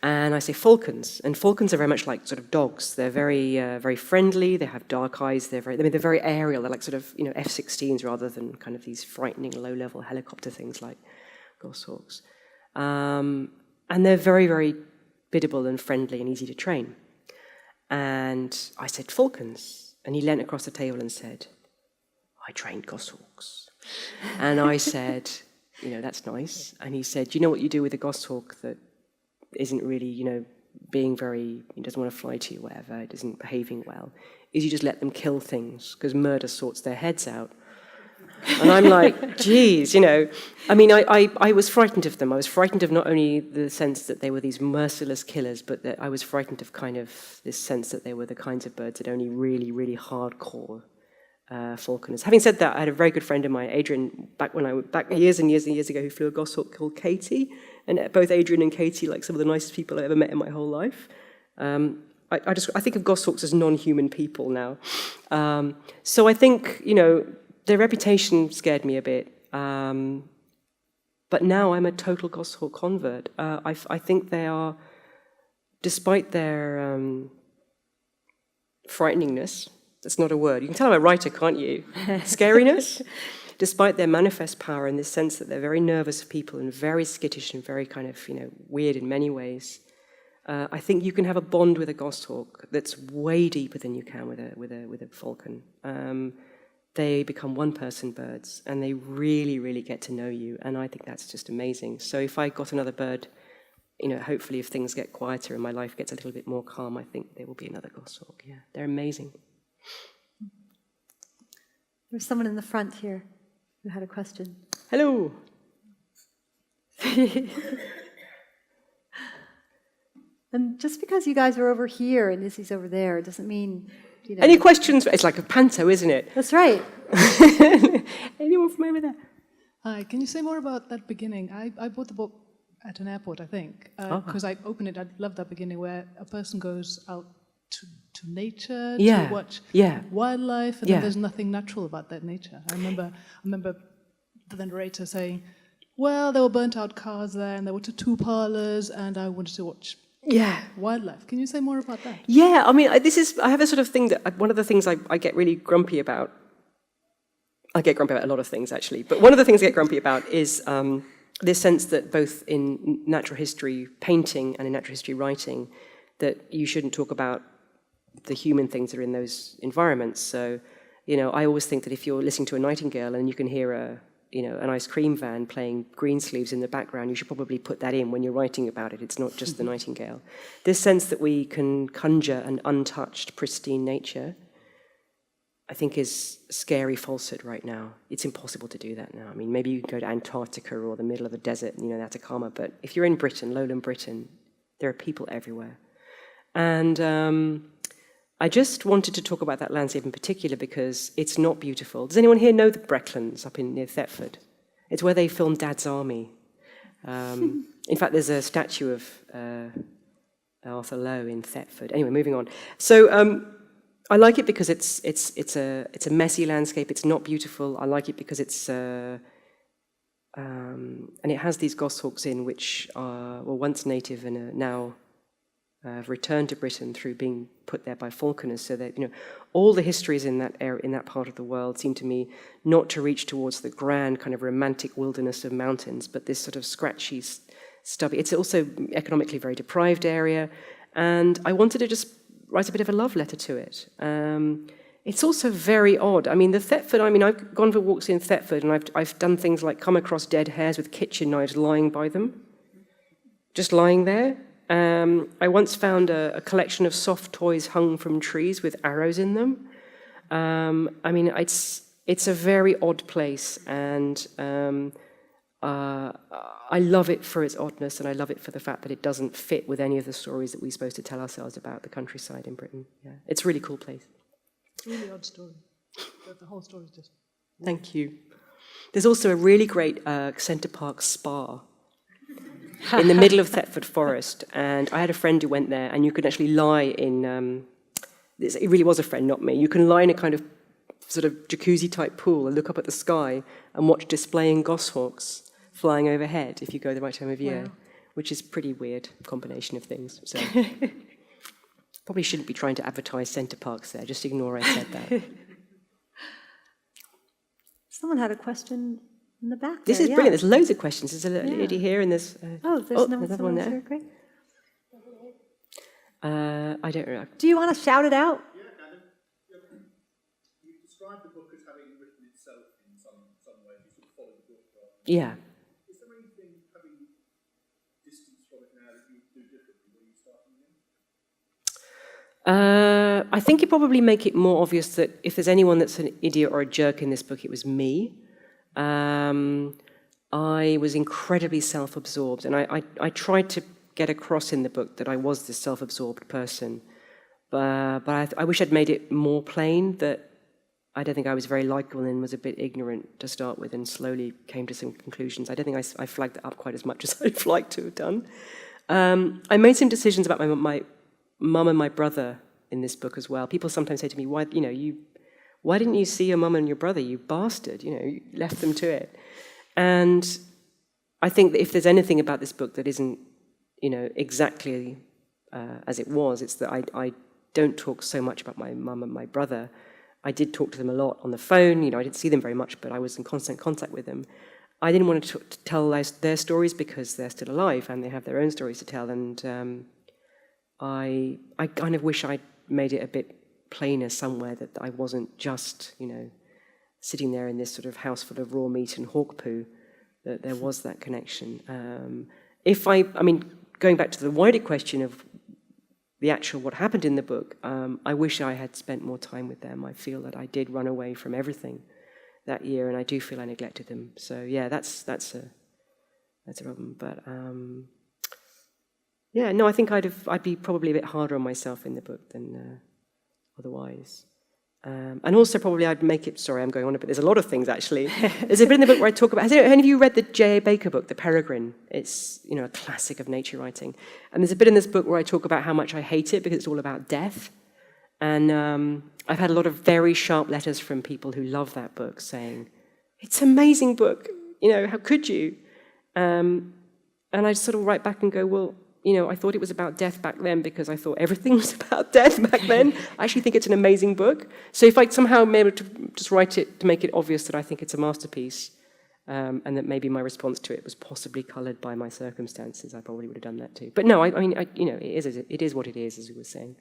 And I say falcons. And falcons are very much like sort of dogs. They're very, very friendly. They have dark eyes. They're very aerial. They're like sort of, F-16s rather than kind of these frightening low-level helicopter things like goshawks. And they're very, very biddable and friendly and easy to train. And I said, falcons. And he leant across the table and said, I trained goshawks. And I said, that's nice. And he said, do you know what you do with a goshawk that isn't really, being very, he doesn't want to fly to you, whatever, it isn't behaving well, is you just let them kill things, because murder sorts their heads out. And I'm like, geez, I was frightened of them. I was frightened of not only the sense that they were these merciless killers, but that I was frightened of kind of this sense that they were the kinds of birds that only really, really hardcore falconers. Having said that, I had a very good friend of mine, Adrian, back years and years and years ago, who flew a goshawk called Katie, and both Adrian and Katie, like some of the nicest people I ever met in my whole life. I think of goshawks as non-human people now. So I think, their reputation scared me a bit. But now I'm a total goshawk convert. I think they are, despite their frighteningness, that's not a word. You can tell I'm a writer, can't you? Scariness. Despite their manifest power in the sense that they're very nervous people and very skittish and very kind of, weird in many ways, I think you can have a bond with a goshawk that's way deeper than you can with a falcon. They become one-person birds, and they really, really get to know you, and I think that's just amazing. So if I got another bird, hopefully if things get quieter and my life gets a little bit more calm, I think there will be another goshawk. Yeah, they're amazing. There's someone in the front here who had a question. Hello. And just because you guys are over here and Izzy's over there doesn't mean, Any questions? It's like a panto, isn't it? That's right. Anyone from over there? Hi, can you say more about that beginning? I bought the book at an airport, I think, because I opened it. I love that beginning where a person goes out to nature to watch wildlife, and then there's nothing natural about that nature. I remember the narrator saying, well, there were burnt out cars there, and there were two parlors, and I wanted to watch wildlife. Can you say more about that? Yeah, I mean, I have a sort of thing that, one of the things I get really grumpy about, I get grumpy about a lot of things, actually, but one of the things I get grumpy about is this sense that both in natural history painting and in natural history writing, that you shouldn't talk about the human things that are in those environments. So, I always think that if you're listening to a nightingale and you can hear an ice cream van playing Greensleeves in the background, you should probably put that in when you're writing about it. It's not just the nightingale. This sense that we can conjure an untouched, pristine nature, I think is scary falsehood right now. It's impossible to do that now. I mean, maybe you can go to Antarctica or the middle of the desert, Atacama, but if you're in Britain, lowland Britain, there are people everywhere. And I just wanted to talk about that landscape in particular because it's not beautiful. Does anyone here know the Brecklands up near Thetford? It's where they filmed Dad's Army. In fact, there's a statue of Arthur Lowe in Thetford. Anyway, moving on. So I like it because it's a messy landscape. It's not beautiful. I like it because it's and it has these goshawks in which were once native and are now returned to Britain through being put there by falconers, so that all the histories in that area, in that part of the world, seem to me not to reach towards the grand kind of romantic wilderness of mountains, but this sort of scratchy, stubby. It's also economically very deprived area, and I wanted to just write a bit of a love letter to it. It's also very odd. I mean, I've gone for walks in Thetford, and I've done things like come across dead hares with kitchen knives lying by them, just lying there. I once found a collection of soft toys hung from trees with arrows in them. I mean, it's a very odd place, and I love it for its oddness, and I love it for the fact that it doesn't fit with any of the stories that we're supposed to tell ourselves about the countryside in Britain. Yeah, it's a really cool place. It's a really odd story. But the whole story is just... Thank you. There's also a really great Centre Park spa. in the middle of Thetford Forest. And I had a friend who went there, and you could actually lie in, it really was a friend, not me. You can lie in a kind of sort of jacuzzi-type pool and look up at the sky and watch displaying goshawks flying overhead if you go the right time of year, which is pretty weird combination of things. So probably shouldn't be trying to advertise Centre Parks there. Just ignore I said that. Someone had a question in the back This there, is brilliant. There's loads of questions. There's a lady here, and there's... there's another one there. Here. Great. I don't know. Do you want to shout it out? Yeah, kind of. You describe the book as having written itself in some way. You sort of follow the book. Yeah. Is there anything, having distance from it now, that you do differently when you start again? I think it probably make it more obvious that if there's anyone that's an idiot or a jerk in this book, it was me. I was incredibly self-absorbed, and I tried to get across in the book that I was this self-absorbed person. But I wish I'd made it more plain that I don't think I was very likable and was a bit ignorant to start with, and slowly came to some conclusions. I don't think I flagged that up quite as much as I'd like to have done. I made some decisions about my mum and my brother in this book as well. People sometimes say to me, why didn't you see your mum and your brother, you bastard? You left them to it. And I think that if there's anything about this book that isn't, exactly as it was, it's that I don't talk so much about my mum and my brother. I did talk to them a lot on the phone. I didn't see them very much, but I was in constant contact with them. I didn't want to tell their stories because they're still alive and they have their own stories to tell. And I kind of wish I'd made it a bit plainer somewhere that I wasn't just, sitting there in this sort of house full of raw meat and hawk poo, that there was that connection. Going back to the wider question of the actual what happened in the book, I wish I had spent more time with them. I feel that I did run away from everything that year, and I do feel I neglected them. So yeah, that's a problem. But I think I'd be probably a bit harder on myself in the book than otherwise. And also probably I'd make it, sorry, I'm going on a bit, there's a lot of things actually. There's a bit in the book where I talk about, has any of you read the J.A. Baker book, The Peregrine? It's, a classic of nature writing. And there's a bit in this book where I talk about how much I hate it because it's all about death. And I've had a lot of very sharp letters from people who love that book saying, it's an amazing book, how could you? And I sort of write back and go, well, I thought it was about death back then because I thought everything was about death back then. I actually think it's an amazing book. So if I somehow am able to just write it to make it obvious that I think it's a masterpiece, and that maybe my response to it was possibly coloured by my circumstances, I probably would have done that too. But no, it is what it is, as we were saying.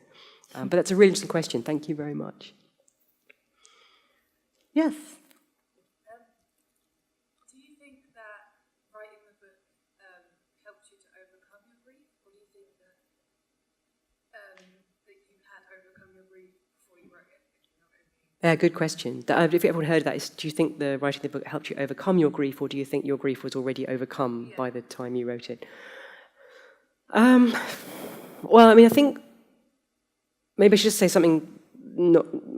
But that's a really interesting question. Thank you very much. Yes. Do you think that writing the book helped you to overcome your grief, or do you think that that you had overcome your grief before you wrote it? Yeah, good question. If everyone heard that, do you think the writing the book helped you overcome your grief, or do you think your grief was already overcome by the time you wrote it? I think maybe I should just say something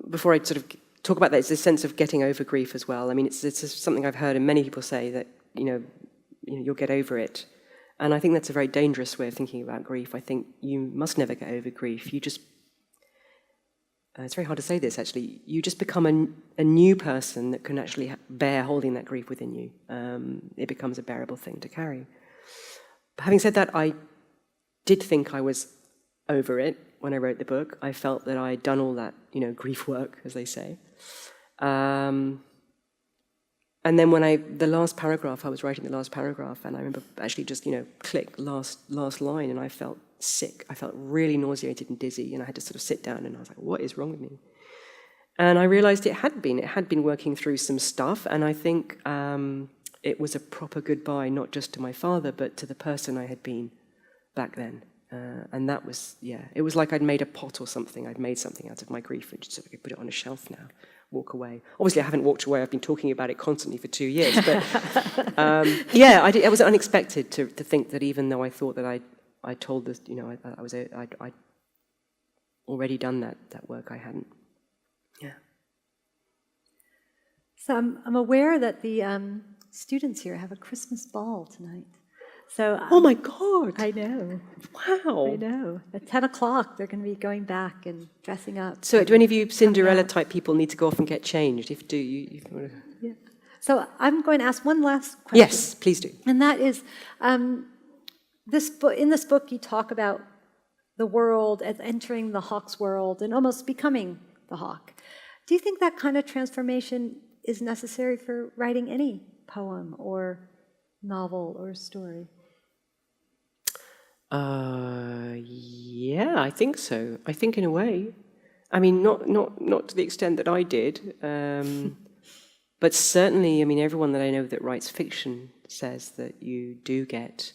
before I sort of talk about that. It's this sense of getting over grief as well. It's something I've heard, and many people say that you'll get over it, and I think that's a very dangerous way of thinking about grief. I think you must never get over grief. You just it's very hard to say this actually. You just become a new person that can actually bear holding that grief within you. It becomes a bearable thing to carry. But having said that, I did think I was over it when I wrote the book. I felt that I'd done all that, grief work, as they say. And then when I was writing the last paragraph, and I remember actually just, click last line, and I felt sick. I felt really nauseated and dizzy, and I had to sort of sit down, and I was like, what is wrong with me? And I realized it had been working through some stuff, and I think it was a proper goodbye, not just to my father, but to the person I had been back then. And that was, it was like I'd made a pot or something. I'd made something out of my grief and just sort of put it on a shelf now, walk away. Obviously, I haven't walked away. I've been talking about it constantly for 2 years. But it was unexpected to think that even though I thought that I told this, I'd already done that work, I hadn't. Yeah. So I'm aware that the students here have a Christmas ball tonight. So Oh my God. I know. Wow. I know. At 10 o'clock, they're going to be going back and dressing up. So do any of you Cinderella out. type people need to go off and get changed? If do, you want to... Yeah. So I'm going to ask one last question. Yes, please do. And that is, in this book, you talk about the world as entering the hawk's world and almost becoming the hawk. Do you think that kind of transformation is necessary for writing any poem or novel or story? Yeah, I think so. I think in a way. I mean, not to the extent that I did, but certainly, I mean, everyone that I know that writes fiction says that you do get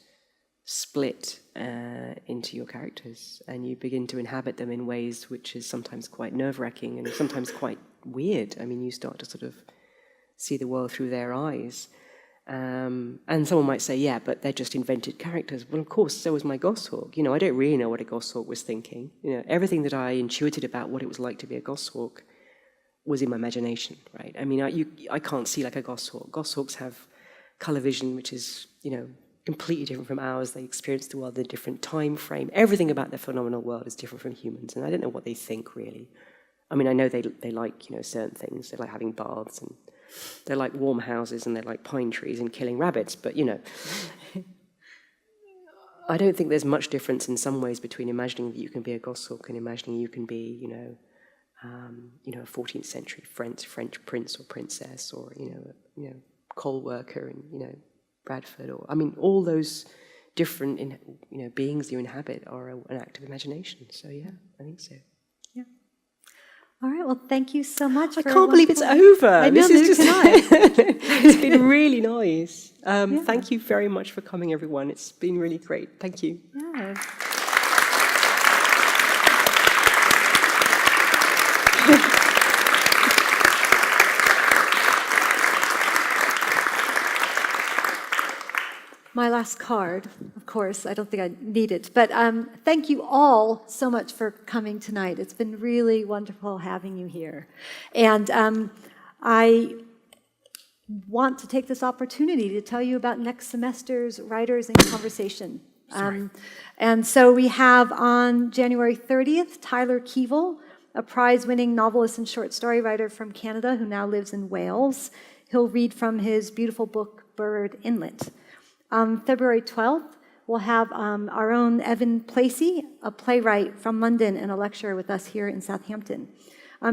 split into your characters, and you begin to inhabit them in ways which is sometimes quite nerve-wracking and sometimes quite weird. I mean, you start to sort of see the world through their eyes. And someone might say, yeah, but they're just invented characters. Well, of course, so was my goshawk. You know, I don't really know what a goshawk was thinking. You know, everything that I intuited about what it was like to be a goshawk was in my imagination, right? I mean, I can't see like a goshawk. Goshawks have colour vision, which is, you know, completely different from ours. They experience the world in a different time frame. Everything about their phenomenal world is different from humans, and I don't know what they think, really. I mean, I know they like, you know, certain things. They like having baths, and they like warm houses, and they like pine trees and killing rabbits, but, you know, I don't think there's much difference in some ways between imagining that you can be a goshawk and imagining you can be, you know, a 14th century French prince or princess, or, you know, coal worker in, you know, Bradford, or, I mean, all those different, you know, beings you inhabit are an act of imagination. So yeah, I think so. Yeah. All right. Well, thank you so much. I can't believe it's over. I know, This is neither can it's been really nice. Thank you very much for coming, everyone. It's been really great. Thank you. Yeah. My last card, of course, I don't think I need it, but thank you all so much for coming tonight. It's been really wonderful having you here. And I want to take this opportunity to tell you about next semester's Writers in Conversation. And so we have on January 30th, Tyler Keevil, a prize-winning novelist and short story writer from Canada who now lives in Wales. He'll read from his beautiful book, Bird Inlet. February 12th, we'll have our own Evan Placey, a playwright from London, and a lecturer with us here in Southampton.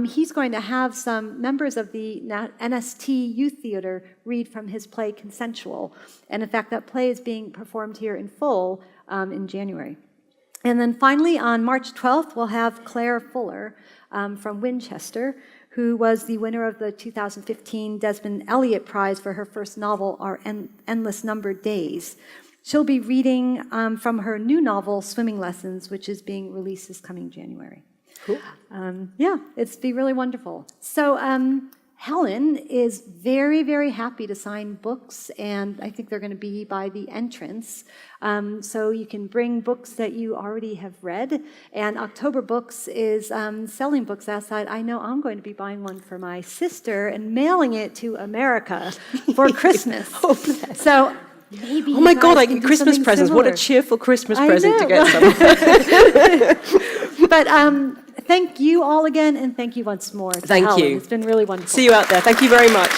He's going to have some members of the NST Youth Theatre read from his play Consensual. And in fact, that play is being performed here in full in January. And then finally, on March 12th, we'll have Claire Fuller from Winchester, who was the winner of the 2015 Desmond Elliott Prize for her first novel, Our Endless Numbered Days. She'll be reading from her new novel, Swimming Lessons, which is being released this coming January. Cool. Yeah, it's be really wonderful. So Helen is very, very happy to sign books, and I think they're going to be by the entrance. So you can bring books that you already have read. And October Books is selling books outside. I know I'm going to be buying one for my sister and mailing it to America for Christmas. Oh, bless. So maybe oh my God, I can get do Christmas something presents. similar. What a cheerful Christmas I present know. to get someone. But thank you all again, and thank you once more. Thank Helen. you. It's been really wonderful. See you out there. Thank you very much.